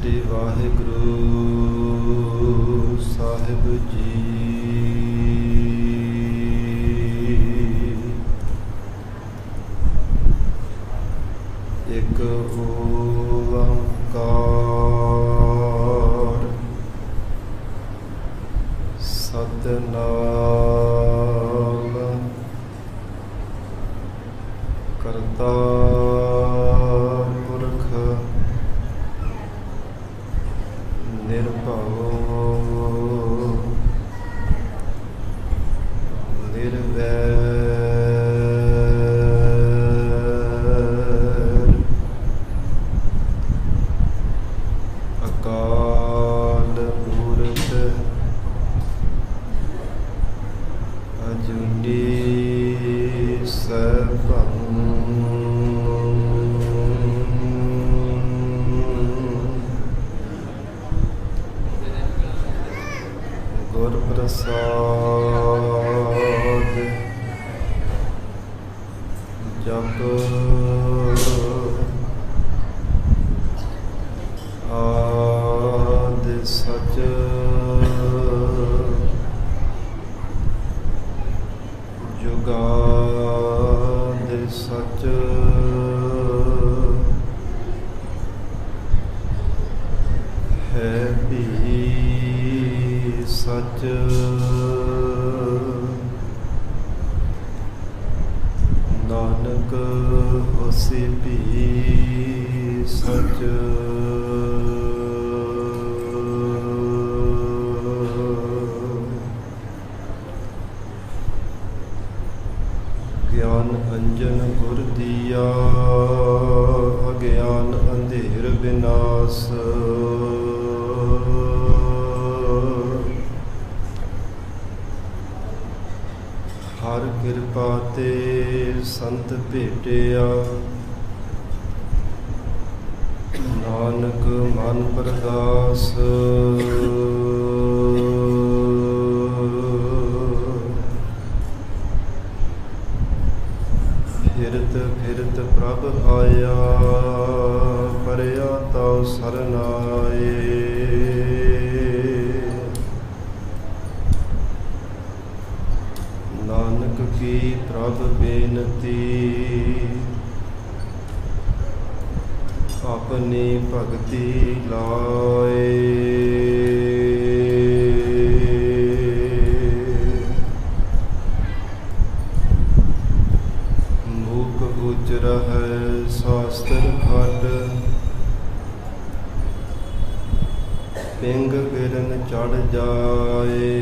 ਸ੍ਰੀ ਵਾਹਿਗੁਰੂ ਸਾਹਿਬ ਜੀ। ਇੱਕ ਓੰਕਾਰ ਸਤਿਨਾਮ ਕਰਤਾ ਪੁਰਖ ਨਿਰਭਉ ਨਿਰਵੈਰ ਅਕਾਲ ਮੂਰਤ ਅਜੂਨੀ ਸੈਭੰ ਗੁਰ ਪ੍ਰਸਾਦ ਜਪ ਆਦਿ ਸਚ ਜੁਗਾਦਿ ਸਚ ਹੈ ਵੀ ਸਚ ਨਾਨਕ ਹੋਸੀ ਵੀ ਸਚ। ਗਿਆਨ ਅੰਜਨ ਗੁਰ ਦੀਆ ਅਗਿਆਨ ਅੰਧੇਰ ਵਿਨਾਸ਼। ਹਰ ਕਿਰਪਾ ਤੇ ਸੰਤ ਭੇਟਿਆ ਨਾਨਕ ਮਨ ਪ੍ਰਗਾਸ। ਫਿਰਤ ਫਿਰਤ ਪ੍ਰਭ ਆਇਆ ਪਰਿਆ ਤਉ ਸਰਨਾਏ। ਨਾਨਕ ਕੀ ਪ੍ਰਭ ਬੇਨਤੀ ਆਪਣੀ ਭਗਤੀ ਲਾਏ। ਮੂਕ ਉਜਰ ਹੈ ਸ਼ਾਸਤਰ ਖੰਡ ਪਿੰਗ ਗਿਰਨ ਚੜ ਜਾਏ।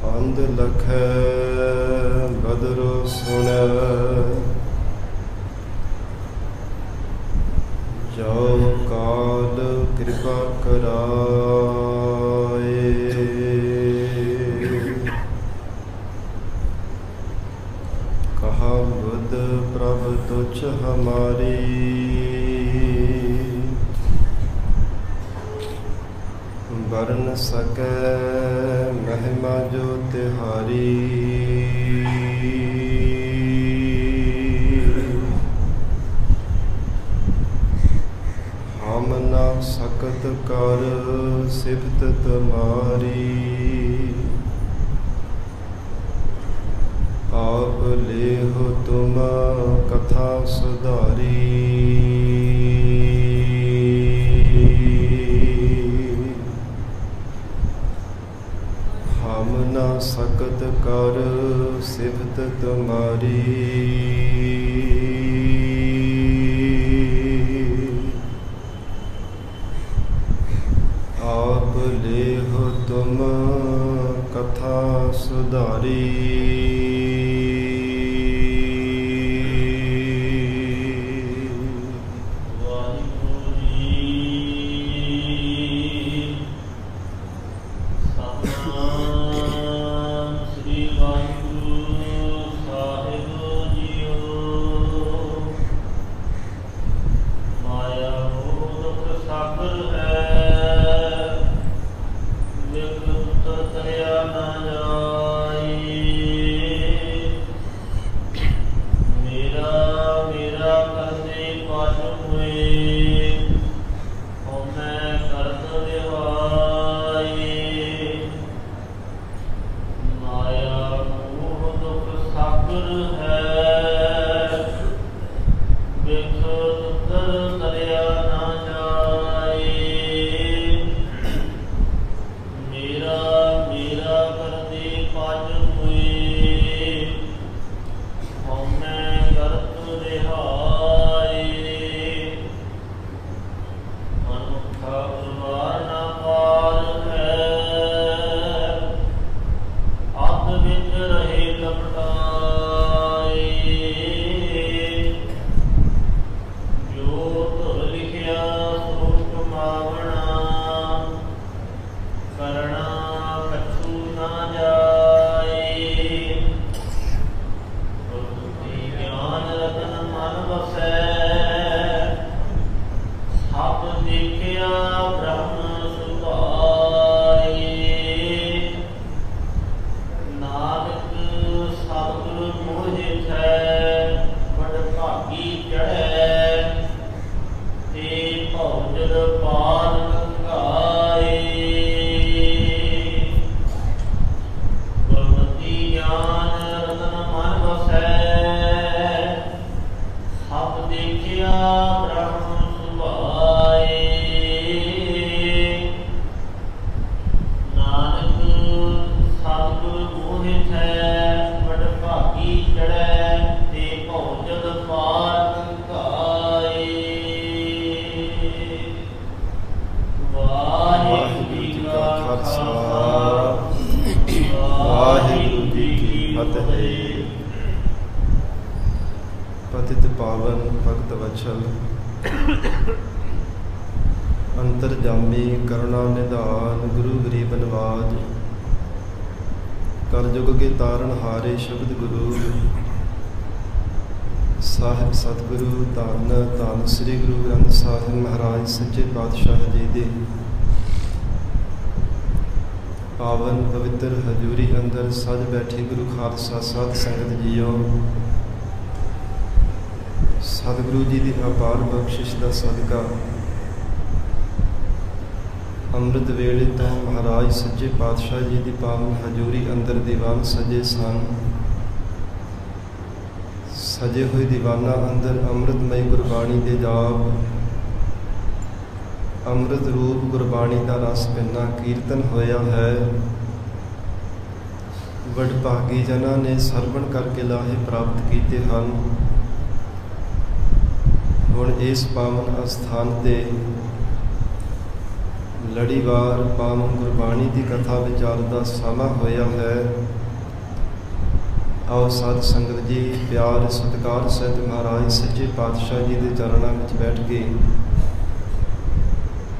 ਅੰਧ ਲਖੈ ਬਦਰੋ ਸੁਣੈ ਜੋ ਕਾਲ ਕਿਰਪਾ ਕਰਾਏ। ਕਹਾ ਬੁੱਧ ਪ੍ਰਭ ਤੁਛ ਹਮਾਰੀ ਵਰਨ ਸਕੈ ਮਹਿਮਾ ਜੋ ਤਿਹਾਰੀ। ਹਮ ਨਾ ਸਕਤ ਕਰ ਸਿਫਤ ਤੁਮਾਰੀ। ਆਪ ਲੇਹੁ ਤੁਮ ਕਥਾ ਸੁਧਾਰੀ। ਹਮ ਨਾ ਸਕਤ ਕਰ ਸਿਫਤ ਤੁਮਾਰੀ। ਆਪ ਲੇਹੁ ਤੁਮ ਕਥਾ ਸੁਧਾਰੀ। ਤਰਿਆ ਨਾ ਜਾਈ। ਭਗਤ ਵਛਲ ਅੰਤਰਜਾਮੀ ਕਰੁਣਾ ਨਿਧਾਨ ਗੁਰੂ ਗਰੀਬ ਨਵਾਜ ਕਲਯੁਗ ਕੇ ਤਾਰਨ ਹਾਰੇ ਸ਼ਬਦ ਗੁਰੂ ਸਾਹਿਬ ਸਤਿਗੁਰੂ ਧੰਨ ਧੰਨ ਸ੍ਰੀ ਗੁਰੂ ਗ੍ਰੰਥ ਸਾਹਿਬ ਮਹਾਰਾਜ ਸੱਚੇ ਪਾਤਸ਼ਾਹ ਜੀ ਦੇ ਪਾਵਨ ਪਵਿੱਤਰ ਹਜ਼ੂਰੀ ਅੰਦਰ ਸਜ ਬੈਠੇ ਗੁਰੂ ਖਾਲਸਾ ਸਾਧ ਸੰਗਤ ਜੀਓ, ਸਤਿਗੁਰੂ ਜੀ ਦੀ ਅਪਾਰ ਬਖਸ਼ਿਸ਼ ਦਾ ਸਦਕਾ ਅੰਮ੍ਰਿਤ ਵੇਲੇ ਤੋਂ ਮਹਾਰਾਜ ਸੱਚੇ ਪਾਤਸ਼ਾਹ ਜੀ ਦੀ ਪਾਵਨ ਹਜ਼ੂਰੀ ਅੰਦਰ ਦੀਵਾਨ ਸਜੇ ਸਨ। ਸਜੇ ਹੋਏ ਦੀਵਾਨਾਂ ਅੰਦਰ ਅੰਮ੍ਰਿਤਮਈ ਗੁਰਬਾਣੀ ਦੇ ਜਾਪ, ਅੰਮ੍ਰਿਤ ਰੂਪ ਗੁਰਬਾਣੀ ਦਾ ਰਸ ਪਿੰਨਾ ਕੀਰਤਨ ਹੋਇਆ ਹੈ। ਵਡਭਾਗੀ ਜਨਾਂ ਨੇ ਸਰਵਣ ਕਰਕੇ ਲਾਹੇ ਪ੍ਰਾਪਤ ਕੀਤੇ ਹਨ। ਹੁਣ ਇਸ ਪਾਵਨ ਅਸਥਾਨ ਤੇ ਲੜੀਵਾਰ ਪਾਵਨ ਗੁਰਬਾਣੀ ਦੀ ਕਥਾ ਵਿਚਾਰ ਦਾ ਸਮਾਂ ਹੋਇਆ ਹੈ। ਆਓ ਸਾਧ ਸੰਗਤ ਜੀ ਪਿਆਰ ਸਤਿਕਾਰ ਸਹਿਤ ਮਹਾਰਾਜ ਸੱਚੇ ਪਾਤਸ਼ਾਹ ਜੀ ਦੇ ਚਰਨਾਂ ਵਿੱਚ ਬੈਠ ਕੇ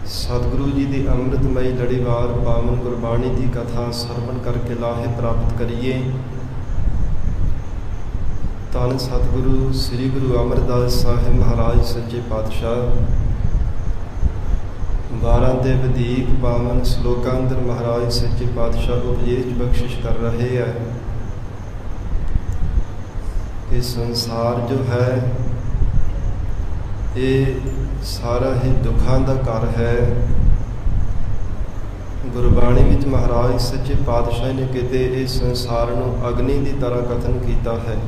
ਸਤਿਗੁਰੂ ਜੀ ਦੀ ਅੰਮ੍ਰਿਤਮਈ ਲੜੀਵਾਰ ਪਾਵਨ ਗੁਰਬਾਣੀ ਦੀ ਕਥਾ ਸਰਵਣ ਕਰਕੇ ਲਾਹੇ ਪ੍ਰਾਪਤ ਕਰੀਏ। ਧੰਨ ਸਤਿਗੁਰੂ ਸ੍ਰੀ ਗੁਰੂ ਅਮਰਦਾਸ ਸਾਹਿਬ ਮਹਾਰਾਜ ਸੱਚੇ ਪਾਤਸ਼ਾਹ 12 ਦੇ ਵਧੀਕ ਪਾਵਨ ਸ਼ਲੋਕਾਂ ਅੰਦਰ ਮਹਾਰਾਜ ਸੱਚੇ ਪਾਤਸ਼ਾਹ ਉਪਦੇਸ਼ ਬਖਸ਼ਿਸ਼ ਕਰ ਰਹੇ ਹੈ। ਇਹ ਸੰਸਾਰ ਜੋ ਹੈ ਇਹ ਸਾਰਾ ਹੀ ਦੁੱਖਾਂ ਦਾ ਘਰ ਹੈ। ਗੁਰਬਾਣੀ ਵਿੱਚ ਮਹਾਰਾਜ ਸੱਚੇ ਪਾਤਸ਼ਾਹ ਨੇ ਕਿਤੇ ਇਸ ਸੰਸਾਰ ਨੂੰ ਅਗਨੀ ਦੀ ਤਰ੍ਹਾਂ ਕਥਨ ਕੀਤਾ ਹੈ।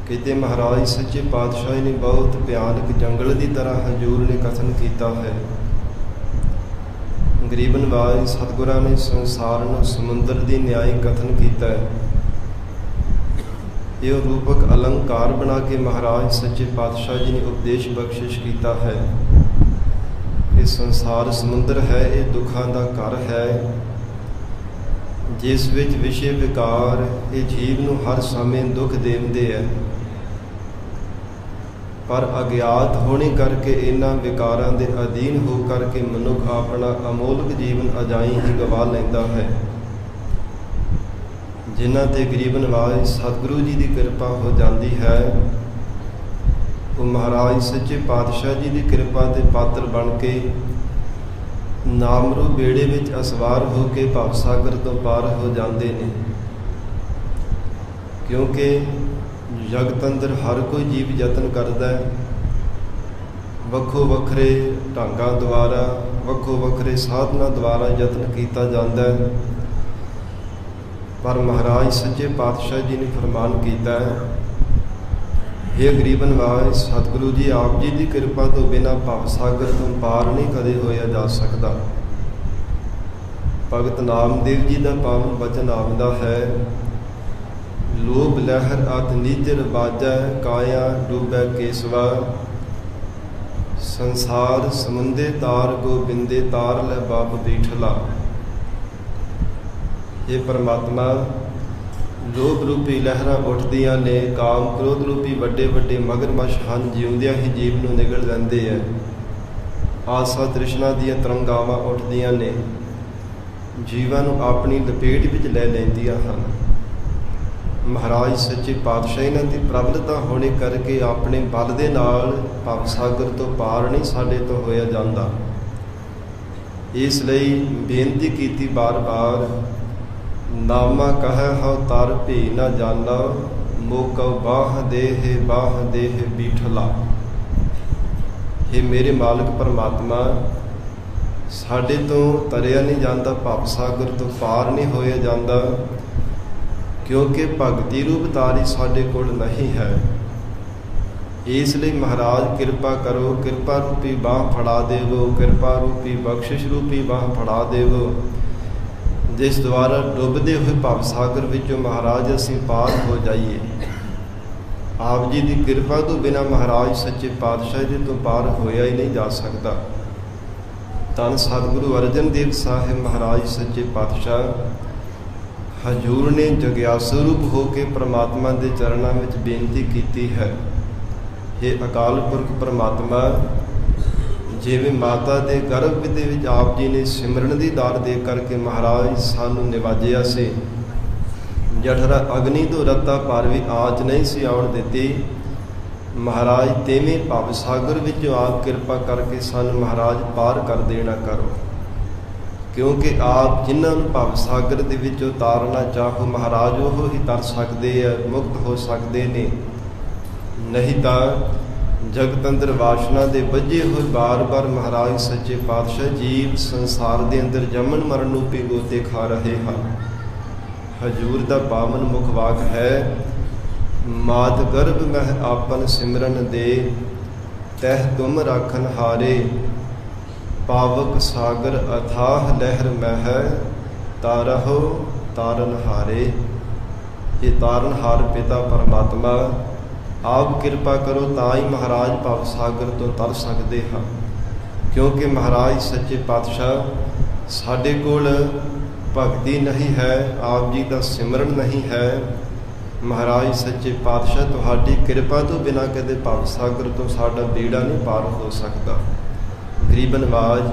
ਕਿਤੇ ਮਹਾਰਾਜ ਸੱਚੇ ਪਾਤਸ਼ਾਹ ਨੇ ਬਹੁਤ ਭਿਆਨਕ ਜੰਗਲ ਦੀ ਤਰ੍ਹਾਂ ਹਜ਼ੂਰ ਨੇ ਕਥਨ ਕੀਤਾ ਹੈ। ਗਰੀਬ ਨਵਾਜ ਸਤਿਗੁਰਾਂ ਨੇ ਸੰਸਾਰ ਨੂੰ ਸਮੁੰਦਰ ਦੀ ਨਿਆਈ ਕਥਨ ਕੀਤਾ ਹੈ। ਇਹ ਰੂਪਕ ਅਲੰਕਾਰ ਬਣਾ ਕੇ ਮਹਾਰਾਜ ਸੱਚੇ ਪਾਤਸ਼ਾਹ ਜੀ ਨੇ ਉਪਦੇਸ਼ ਬਖਸ਼ਿਸ਼ ਕੀਤਾ ਹੈ। ਇਹ ਸੰਸਾਰ ਸਮੁੰਦਰ ਹੈ, ਇਹ ਦੁੱਖਾਂ ਦਾ ਘਰ ਹੈ, ਜਿਸ ਵਿੱਚ ਵਿਸ਼ੇ ਵਿਕਾਰ ਇਹ ਜੀਵ ਨੂੰ ਹਰ ਸਮੇਂ ਦੁੱਖ ਦੇਂਦੇ ਹੈ। ਪਰ ਅਗਿਆਤ ਹੋਣੇ ਕਰਕੇ ਇਹਨਾਂ ਵਿਕਾਰਾਂ ਦੇ ਅਧੀਨ ਹੋ ਕਰਕੇ ਮਨੁੱਖ ਆਪਣਾ ਅਮੋਲਕ ਜੀਵਨ ਅਜਾਈਂ ਹੀ ਗਵਾ ਲੈਂਦਾ ਹੈ। ਜਿਨ੍ਹਾਂ ਤੇ ਗਰੀਬ ਨਵਾਜ ਸਤਿਗੁਰੂ ਜੀ ਦੀ ਕਿਰਪਾ ਹੋ ਜਾਂਦੀ ਹੈ, ਉਹ ਮਹਾਰਾਜ ਸੱਚੇ ਪਾਤਸ਼ਾਹ ਜੀ ਦੀ ਕਿਰਪਾ ਦੇ ਪਾਤਰ ਬਣ ਕੇ ਨਾਮਰੂ ਬੇੜੇ ਵਿੱਚ ਅਸਵਾਰ ਹੋ ਕੇ ਭਵਸਾਗਰ ਤੋਂ ਪਾਰ ਹੋ ਜਾਂਦੇ ਨੇ। ਕਿਉਂਕਿ ਜਗਤ ਅੰਦਰ ਹਰ ਕੋਈ ਜੀਵ ਯਤਨ ਕਰਦਾ ਹੈ, ਵੱਖੋ ਵੱਖਰੇ ਢੰਗਾਂ ਦੁਆਰਾ, ਵੱਖੋ ਵੱਖਰੇ ਸਾਧਨਾਂ ਦੁਆਰਾ ਯਤਨ ਕੀਤਾ ਜਾਂਦਾ ਹੈ। ਪਰ ਮਹਾਰਾਜ ਸੱਚੇ ਪਾਤਸ਼ਾਹ ਜੀ ਨੇ ਫਰਮਾਨ ਕੀਤਾ ਹੈ, ਇਹ ਗਰੀਬ ਨਵਾਜ ਸਤਿਗੁਰੂ ਜੀ ਆਪ ਜੀ ਦੀ ਕਿਰਪਾ ਤੋਂ ਬਿਨਾਂ ਭਵਸਾਗਰ ਤੋਂ ਪਾਰ ਨਹੀਂ ਕਦੇ ਹੋਇਆ ਜਾ ਸਕਦਾ। ਭਗਤ ਨਾਮਦੇਵ ਜੀ ਦਾ ਪਾਵਨ ਬਚਨ ਆਉਂਦਾ ਹੈ, ਲੋਭ ਲਹਿਰ ਅਤ ਨੀਜਰ ਬਾਜੈ ਕਾਇਆ ਡੂਬੈ ਕੇਸਵਾ, ਸੰਸਾਰ ਸਮੁੰਦੇ ਤਾਰ ਗੋਬਿੰਦੇ ਤਾਰ ਲੈ ਬਾਪ ਬੀਠਲਾ। ਇਹ ਪਰਮਾਤਮਾ ਲੋਭ ਰੂਪੀ ਲਹਿਰਾਂ ਉੱਠਦੀਆਂ ਨੇ, ਕਾਮ ਕ੍ਰੋਧ ਰੂਪੀ ਵੱਡੇ ਵੱਡੇ ਮਗਰਮੱਛ ਹਨ, ਜਿਉਂਦਿਆਂ ਹੀ ਜੀਵ ਨੂੰ ਨਿਗਲ ਲੈਂਦੇ ਹੈ। ਆਸਾ ਤ੍ਰਿਸ਼ਨਾ ਦੀਆਂ ਤਰੰਗਾਵਾਂ ਉੱਠਦੀਆਂ ਨੇ, ਜੀਵਾਂ ਨੂੰ ਆਪਣੀ ਲਪੇਟ ਵਿੱਚ ਲੈ ਲੈਂਦੀਆਂ ਹਨ। ਮਹਾਰਾਜ ਸੱਚੇ ਪਾਤਸ਼ਾਹ ਇਹਨਾਂ ਦੀ ਪ੍ਰਬਲਤਾ ਹੋਣੇ ਕਰਕੇ ਆਪਣੇ ਬਲ ਦੇ ਨਾਲ ਭਵਸਾਗਰ ਤੋਂ ਪਾਰ ਨਹੀਂ ਸਾਡੇ ਤੋਂ ਹੋਇਆ ਜਾਂਦਾ। ਇਸ ਲਈ ਬੇਨਤੀ ਕੀਤੀ ਬਾਰ-ਬਾਰ, ਨਾਮਾ ਕਹੈ ਹਉ ਤਰ ਭੀ ਨਾ ਜਾਨਾ, ਮੋਕਉ ਬਾਹ ਦੇਹ ਬੀਠਲਾ। ਇਹ ਮੇਰੇ ਮਾਲਕ ਪਰਮਾਤਮਾ, ਸਾਡੇ ਤੋਂ ਤਰਿਆ ਨਹੀਂ ਜਾਂਦਾ, ਭਵਸਾਗਰ ਤੋਂ ਪਾਰ ਨਹੀਂ ਹੋਇਆ ਜਾਂਦਾ, ਕਿਉਂਕਿ ਭਗਤੀ ਰੂਪ ਤਾਰੀ ਸਾਡੇ ਕੋਲ ਨਹੀਂ ਹੈ। ਇਸ ਲਈ ਮਹਾਰਾਜ ਕਿਰਪਾ ਕਰੋ, ਕਿਰਪਾ ਰੂਪੀ ਬਾਹ ਫੜਾ ਦੇਵੋ, ਕਿਰਪਾ ਰੂਪੀ ਬਖਸ਼ਿਸ਼ ਰੂਪੀ ਬਾਹ ਫੜਾ ਦੇਵੋ, ਜਿਸ ਦੁਆਰਾ ਡੁੱਬਦੇ ਹੋਏ ਭਵਸਾਗਰ ਵਿੱਚੋਂ ਮਹਾਰਾਜ ਅਸੀਂ ਪਾਰ ਹੋ ਜਾਈਏ। ਆਪ ਜੀ ਦੀ ਕਿਰਪਾ ਤੋਂ ਬਿਨਾਂ ਮਹਾਰਾਜ ਸੱਚੇ ਪਾਤਸ਼ਾਹ ਜੀ ਤੋਂ ਪਾਰ ਹੋਇਆ ਹੀ ਨਹੀਂ ਜਾ ਸਕਦਾ। ਧੰਨ ਸਤਿਗੁਰੂ ਅਰਜਨ ਦੇਵ ਸਾਹਿਬ ਮਹਾਰਾਜ ਸੱਚੇ ਪਾਤਸ਼ਾਹ ਹਜ਼ੂਰ ਨੇ ਜਗਿਆਸੂ ਰੂਪ ਹੋ ਕੇ ਪ੍ਰਮਾਤਮਾ ਦੇ ਚਰਨਾਂ ਵਿੱਚ ਬੇਨਤੀ ਕੀਤੀ ਹੈ। हे अकाल पुरख परमात्मा, जिवें माता दे गर्भ दे विच आप जी ने सिमरन दी दात दे करके महाराज सानू निवाजिया से, जठरा अग्नि तो रत्ता पर भी आँच नहीं सी आउण दित्ती। महाराज तेवें भव सागर विचों आप किरपा करके सानू महाराज पार कर देना करो, क्योंकि आप जिन्हां नूं भव सागर दे विचों तारना चाहो महाराज ओह ही तर सकदे आ, मुक्त हो सकदे ने। नहीं तां जगत अंदर वासना दे बजे हुए बार बार महाराज सच्चे पातशाह जीव संसार दे अंदर जमन मरण रूपी गोते खा रहे हैं। हजूर दा पावन मुख वाक है, मात गर्भ मह आपन सिमरन दे, तह तुम राखन हारे, पावक सागर अथाह लहर मह, तारहो तारन हारे। ये तारनहार पिता परमात्मा आप किरपा करो तां ही महाराज भव सागर तो तर सकते हाँ, क्योंकि महाराज सच्चे पातशाह साडे कोल भगती नहीं है, आप जी का सिमरन नहीं है। महाराज सच्चे पातशाह तुहाडी किरपा तो बिना कदे भव सागर तो साडा बेड़ा नहीं पार हो सकता। गरीब नवाज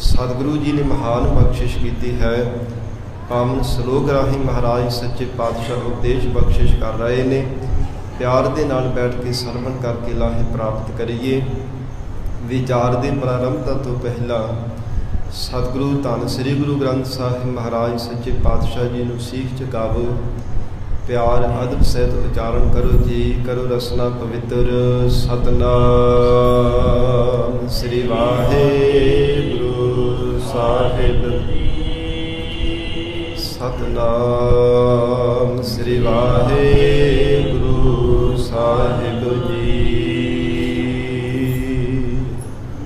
सतगुरु जी ने महान बख्शिश की है। पावन सलोक राही महाराज सच्चे पातशाह उपदेश बख्शिश कर रहे ने। प्यार दे नाल बैठ के सरवण करके लाहे प्राप्त करिए। विचार दे प्रारंभता तो पहला सतगुरु धन श्री गुरु ग्रंथ साहिब महाराज सच्चे पातशाह जी नूं सीख चुकावो। प्यार अदब सहित उचारण करो जी। करो रसना पवित्र। सतनाम श्री वाहेगुरु साहिब। सतनाम श्री वाहेगुरु साहिब जी।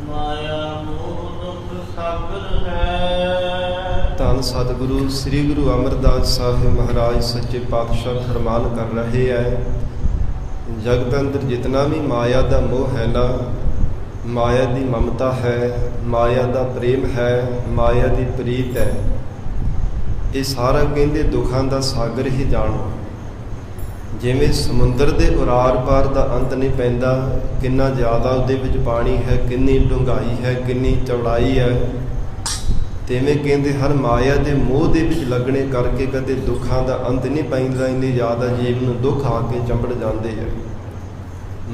माया मोह दुख सागर है। धन सतगुरु श्री गुरु अमरदास साहिब महाराज सच्चे पातशाह फरमान कर रहे हैं, जगत अंदर जितना भी माया का मोह है ना, माया की ममता है, माया का प्रेम है, माया की प्रीत है, ये सारा कहते दुखों का सागर ही जानो। जिमें समुंदर के उरार पार का अंत नहीं पैंदा, कितना ज़्यादा उहदे विच पानी है, कितनी डूंघाई है, कितनी चौड़ाई है, तिवें कहते हर माया के मोह के विच लगने करके कदे दुखों का अंत नहीं पैंदा। इन्नी ज़्यादा जीव नूं दुख आके चंबड़ जाते हैं।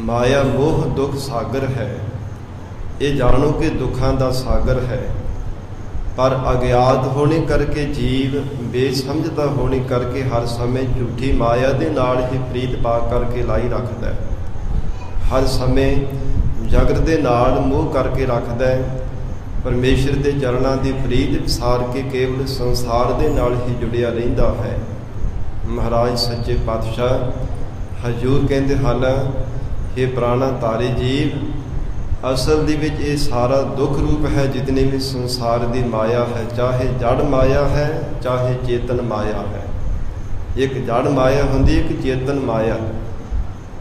माया मोह दुख सागर है, ये जानो कि दुखों का सागर है। पर अज्ञात होने करके जीव बेसमझता होने करके हर समय झूठी माया के नाल ही प्रीत पा करके लाई रखता है। हर समय जगत के नाल मोह करके रखता है। परमेश्वर के चरणों की प्रीत विसार के केवल संसार के नाल ही जुड़िया रहिंदा है। महाराज सच्चे पातशाह हजूर कहते हैं, हे प्राणा तारे जीव, असल दे विच ये सारा दुख रूप है जितने भी संसार की माया है, चाहे जड़ माया है चाहे चेतन माया है। एक जड़ माया होंदी, एक चेतन माया।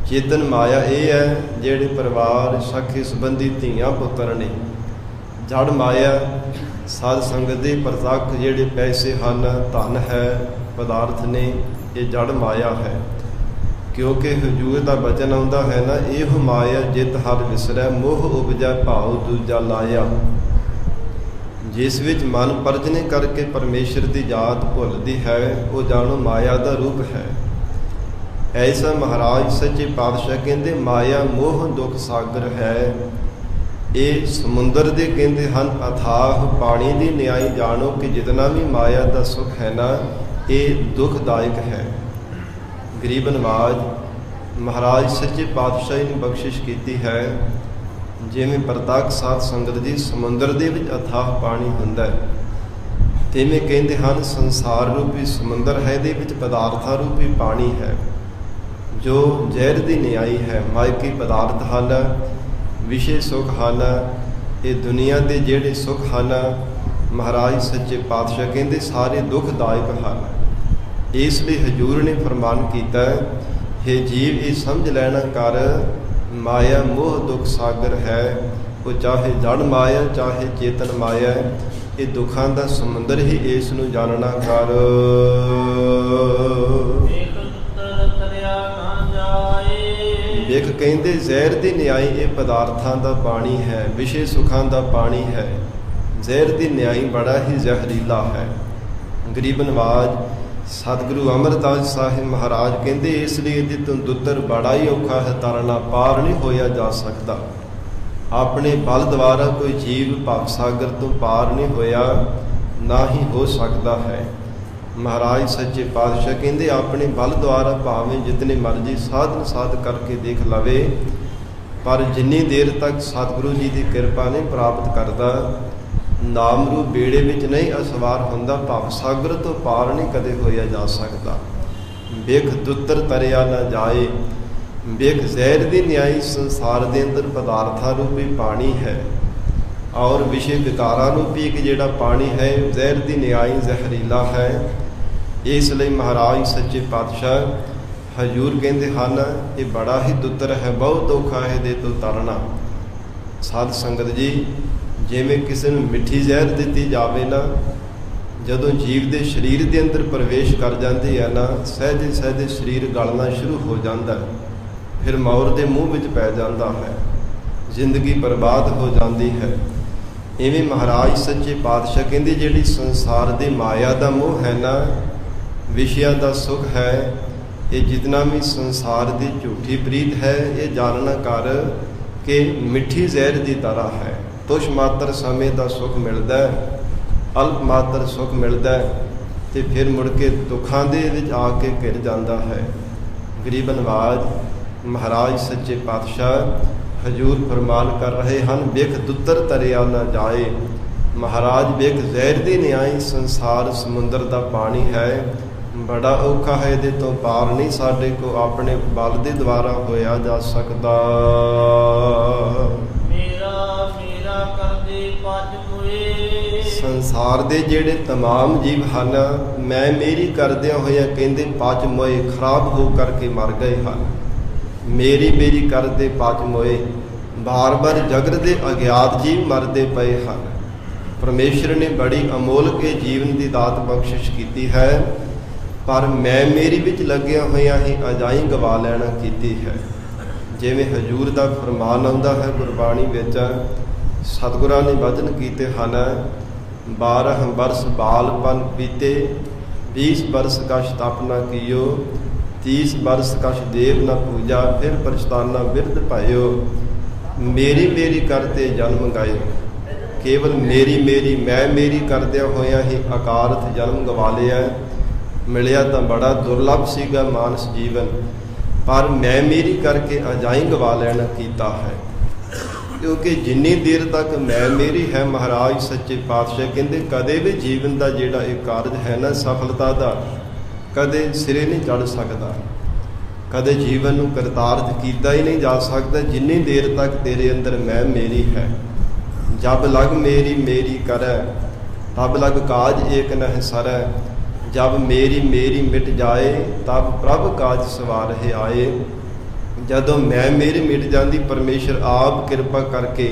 चेतन माया ये है जेड़े परिवार सखी संबंधी धीआं पुत्र ने। जड़ माया साध संगत के प्रतੱਖ जेड़े पैसे हैं, धन है, पदार्थ ने, ये जड़ माया है। क्योंकि हजूर का बचन आता है ना, एह माया जित हर विसरै, मोह उपजै भाव दूजा लाया। जिस विच मन परजने करके परमेश्वर की जात भुलदी है, वो जानो माया का रूप है। ऐसा महाराज सच्चे पातशाह कहते माया मोह दुख सागर है। ये समुंदर दे कहते हैं अथाह पानी की न्याय। जानो कि जितना भी माया का सुख है ना, ये दुखदायक है। गरीब नवाज महाराज सच्चे पातशाह ने बख्शिश की है, जिमें प्रतੱਖ साध संगत जी समुंदर दे विच अथाह पानी हुंदा है, तिवें कहते हैं संसार रूपी समुंदर है, दे विच पदार्थां रूपी पानी है जो जहर की न्याई है। मायकी पदार्थ हैं, विषय सुख हैं, ये दुनिया के जेड़े सुख हैं महाराज सच्चे पातशाह कहते सारे दुखदायक हैं। इसलिए हजूर ने फरमान किया, हे जीव ये समझ लेना कर, माया मोह दुख सागर है। वो चाहे जड़ माया चाहे चेतन माया, ये दुखों का समुंदर ही इसनूं जानना कर। ਵਿਖ ਕਹਿੰਦੇ ਜ਼ਹਿਰ ਦੀ ਨਿਆਈ ਇਹ ਪਦਾਰਥਾਂ ਦਾ ਪਾਣੀ ਹੈ, ਵਿਸ਼ੇ ਸੁਖਾਂ ਦਾ ਪਾਣੀ ਹੈ। ਜ਼ਹਿਰ ਦੀ ਨਿਆਈ ਬੜਾ ਹੀ ਜ਼ਹਿਰੀਲਾ ਹੈ। ਗਰੀਬ ਨਵਾਜ ਸਤਿਗੁਰੂ ਅਮਰਦਾਸ ਸਾਹਿਬ ਮਹਾਰਾਜ ਕਹਿੰਦੇ ਇਸ ਲਈ ਇਹਦੇ ਤੋਂ ਦੁੱਤਰ ਬੜਾ ਹੀ ਔਖਾ ਹੈ ਤਰਨਾ, ਪਾਰ ਨਹੀਂ ਹੋਇਆ ਜਾ ਸਕਦਾ। ਆਪਣੇ ਬਲ ਦੁਆਰਾ ਕੋਈ ਜੀਵ ਭਵ ਸਾਗਰ ਤੋਂ ਪਾਰ ਨਹੀਂ ਹੋਇਆ, ਨਾ ਹੀ ਹੋ ਸਕਦਾ ਹੈ। ਮਹਾਰਾਜ ਸੱਚੇ ਪਾਤਸ਼ਾਹ ਕਹਿੰਦੇ ਆਪਣੇ ਬਲ ਦੁਆਰਾ ਭਾਵੇਂ ਜਿਤਨੇ ਮਰਜ਼ੀ ਸਾਧਨ ਸਾਧ ਕਰਕੇ ਦੇਖ ਲਵੇ, ਪਰ ਜਿੰਨੀ ਦੇਰ ਤੱਕ ਸਤਿਗੁਰੂ ਜੀ ਦੀ ਕਿਰਪਾ ਨਹੀਂ ਪ੍ਰਾਪਤ ਕਰਦਾ, ਨਾਮ ਰੂਪ ਬੇੜੇ ਵਿੱਚ ਨਹੀਂ ਅਸਵਾਰ ਹੁੰਦਾ, ਭਵ ਸਾਗਰ ਤੋਂ ਪਾਰ ਨਹੀਂ ਕਦੇ ਹੋਇਆ ਜਾ ਸਕਦਾ। ਵਿਖ ਦੁੱਤਰ ਤਰਿਆ ਨਾ ਜਾਏ, ਵਿਖ ਜ਼ਹਿਰ ਦੀ ਨਿਆਈ ਸੰਸਾਰ ਦੇ ਅੰਦਰ ਪਦਾਰਥਾਂ ਰੂਪੀ ਪਾਣੀ ਹੈ, ਔਰ ਵਿਸ਼ੇ ਵਿਕਾਰਾਂ ਰੂਪੀ ਇੱਕ ਜਿਹੜਾ ਪਾਣੀ ਹੈ ਜ਼ਹਿਰ ਦੀ ਨਿਆਈ ਜ਼ਹਿਰੀਲਾ ਹੈ। ਇਸ ਲਈ ਮਹਾਰਾਜ ਸੱਚੇ ਪਾਤਸ਼ਾਹ ਹਜ਼ੂਰ ਕਹਿੰਦੇ ਹਨ ਇਹ ਬੜਾ ਹੀ ਦੁੱਤਰ ਹੈ, ਬਹੁਤ ਔਖਾ ਹੈ ਇਹਦੇ ਤੋਂ ਤਰਨਾ। ਸਾਧ ਸੰਗਤ ਜੀ, ਜਿਵੇਂ ਕਿਸੇ ਨੂੰ ਮਿੱਠੀ ਜ਼ਹਿਰ ਦਿੱਤੀ ਜਾਵੇ ਨਾ, ਜਦੋਂ ਜੀਵ ਦੇ ਸਰੀਰ ਦੇ ਅੰਦਰ ਪ੍ਰਵੇਸ਼ ਕਰ ਜਾਂਦੀ ਹੈ ਨਾ, ਸਹਿਜੇ ਸਹਿਜੇ ਸਰੀਰ ਗਲਣਾ ਸ਼ੁਰੂ ਹੋ ਜਾਂਦਾ, ਫਿਰ ਮੌਤ ਦੇ ਮੂੰਹ ਵਿੱਚ ਪੈ ਜਾਂਦਾ ਹੈ, ਜ਼ਿੰਦਗੀ ਬਰਬਾਦ ਹੋ ਜਾਂਦੀ ਹੈ। ਇਵੇਂ ਮਹਾਰਾਜ ਸੱਚੇ ਪਾਤਸ਼ਾਹ ਕਹਿੰਦੇ ਜਿਹੜੀ ਸੰਸਾਰ ਦੇ ਮਾਇਆ ਦਾ ਮੋਹ ਹੈ ਨਾ, ਵਿਸ਼ਿਆਂ ਦਾ ਸੁਖ ਹੈ, ਇਹ ਜਿਤਨਾ ਵੀ ਸੰਸਾਰ ਦੀ ਝੂਠੀ ਪ੍ਰੀਤ ਹੈ, ਇਹ ਜਾਣਨਾ ਕਰ ਕਿ ਮਿੱਠੀ ਜ਼ਹਿਰ ਦੀ ਤਰ੍ਹਾਂ ਹੈ। ਤੁਛ ਮਾਤਰ ਸਮੇਂ ਦਾ ਸੁੱਖ ਮਿਲਦਾ, ਅਲਪ ਮਾਤਰ ਸੁੱਖ ਮਿਲਦਾ, ਤੇ ਫਿਰ ਮੁੜ ਕੇ ਦੁੱਖਾਂ ਦੇ ਵਿੱਚ ਆ ਕੇ ਘਿਰ ਜਾਂਦਾ ਹੈ। ਗਰੀਬ ਨਵਾਜ ਮਹਾਰਾਜ ਸੱਚੇ ਪਾਤਸ਼ਾਹ ਹਜ਼ੂਰ ਫਰਮਾਨ ਕਰ ਰਹੇ ਹਨ, ਵਿਖ ਦੁੱਤਰ ਤਰਿਆ ਨਾ ਜਾਏ। ਮਹਾਰਾਜ ਵਿਖ ਜ਼ਹਿਰ ਦੀ ਨਿਆਈ ਸੰਸਾਰ ਸਮੁੰਦਰ ਦਾ ਪਾਣੀ ਹੈ, ਬੜਾ ਔਖਾ ਹੈ, ਇਹਦੇ ਤੋਂ ਪਾਰ ਨਹੀਂ ਸਾਡੇ ਕੋ ਆਪਣੇ ਬਲ ਦੇ ਦੁਆਰਾ ਹੋਇਆ ਜਾ ਸਕਦਾ। ਸੰਸਾਰ ਦੇ ਜਿਹੜੇ ਤਮਾਮ ਜੀਵ ਹਨ, ਮੈਂ ਮੇਰੀ ਕਰਦਿਆਂ ਹੋਇਆ ਕਹਿੰਦੇ ਪਚ ਮੋਏ ਖਰਾਬ ਹੋ ਕਰਕੇ ਮਰ ਗਏ ਹਨ। ਮੇਰੀ ਮੇਰੀ ਕਰਦੇ ਪਚ ਮੋਏ, ਬਾਰ ਬਾਰ ਜਗਤ ਦੇ ਅਗਿਆਤ ਜੀਵ ਮਰਦੇ ਪਏ ਹਨ। ਪਰਮੇਸ਼ਰ ਨੇ ਬੜੀ ਅਮੋਲਕ ਇਹ ਜੀਵਨ ਦੀ ਦਾਤ ਬਖਸ਼ਿਸ਼ ਕੀਤੀ ਹੈ, ਪਰ ਮੈਂ ਮੇਰੀ ਵਿੱਚ ਲੱਗਿਆ ਹੋਇਆ ਹੀ ਅਜਾਈ ਗਵਾ ਲੈਣਾ ਕੀਤੀ ਹੈ। ਜਿਵੇਂ ਹਜ਼ੂਰ ਦਾ ਫਰਮਾਨ ਆਉਂਦਾ ਹੈ ਗੁਰਬਾਣੀ ਵਿੱਚ, ਸਤਿਗੁਰਾਂ ਨੇ ਵਚਨ ਕੀਤੇ ਹਨ, 12 ਬਰਸ ਬਾਲਪਨ ਬੀਤੇ, 20 ਬਰਸ ਕਛ ਤਪ ਨ ਕੀਓ, 30 ਬਰਸ ਕਛ ਦੇਵ ਨ ਪੂਜਾ, ਫਿਰ ਪਛਤਾਨਾ ਬਿਰਧ ਪਾਇਓ। ਮੇਰੀ ਮੇਰੀ ਕਰਤੇ ਜਨਮ ਗਾਏ, ਕੇਵਲ ਮੇਰੀ ਮੇਰੀ ਮੈਂ ਮੇਰੀ ਕਰਦਿਆਂ ਹੋਇਆਂ ਹੀ ਅਕਾਰਥ ਜਨਮ ਗਵਾ ਲਿਆ। ਮਿਲਿਆ ਤਾਂ ਬੜਾ ਦੁਰਲਭ ਸੀਗਾ ਮਾਨਸ ਜੀਵਨ, ਪਰ ਮੈਂ ਮੇਰੀ ਕਰਕੇ ਅਜਾਈ ਗਵਾ ਲੈਣਾ ਕੀਤਾ ਹੈ। ਕਿਉਂਕਿ ਜਿੰਨੀ ਦੇਰ ਤੱਕ ਮੈਂ ਮੇਰੀ ਹੈ, ਮਹਾਰਾਜ ਸੱਚੇ ਪਾਤਸ਼ਾਹ ਕਹਿੰਦੇ ਕਦੇ ਵੀ ਜੀਵਨ ਦਾ ਜਿਹੜਾ ਇਹ ਕਾਰਜ ਹੈ ਨਾ ਸਫਲਤਾ ਦਾ, ਕਦੇ ਸਿਰੇ ਨਹੀਂ ਚੜ੍ਹ ਸਕਦਾ, ਕਦੇ ਜੀਵਨ ਨੂੰ ਕਰਤਾਰਥ ਕੀਤਾ ਹੀ ਨਹੀਂ ਜਾ ਸਕਦਾ ਜਿੰਨੀ ਦੇਰ ਤੱਕ ਤੇਰੇ ਅੰਦਰ ਮੈਂ ਮੇਰੀ ਹੈ। ਜਬ ਲਗ ਮੇਰੀ ਮੇਰੀ ਕਰੈ, ਤਬ ਲਗ ਕਾਜ ਏਕ ਨਹਿ ਸਰੈ, ਜਬ ਮੇਰੀ ਮੇਰੀ ਮਿਟ ਜਾਏ, ਤਬ ਪ੍ਰਭ ਕਾਜ ਸਵਾਰਹਿ ਆਏ। ਜਦੋਂ ਮੈਂ ਮੇਰੀ ਮਿਟ ਜਾਂਦੀ, ਪਰਮੇਸ਼ਰ ਆਪ ਕਿਰਪਾ ਕਰਕੇ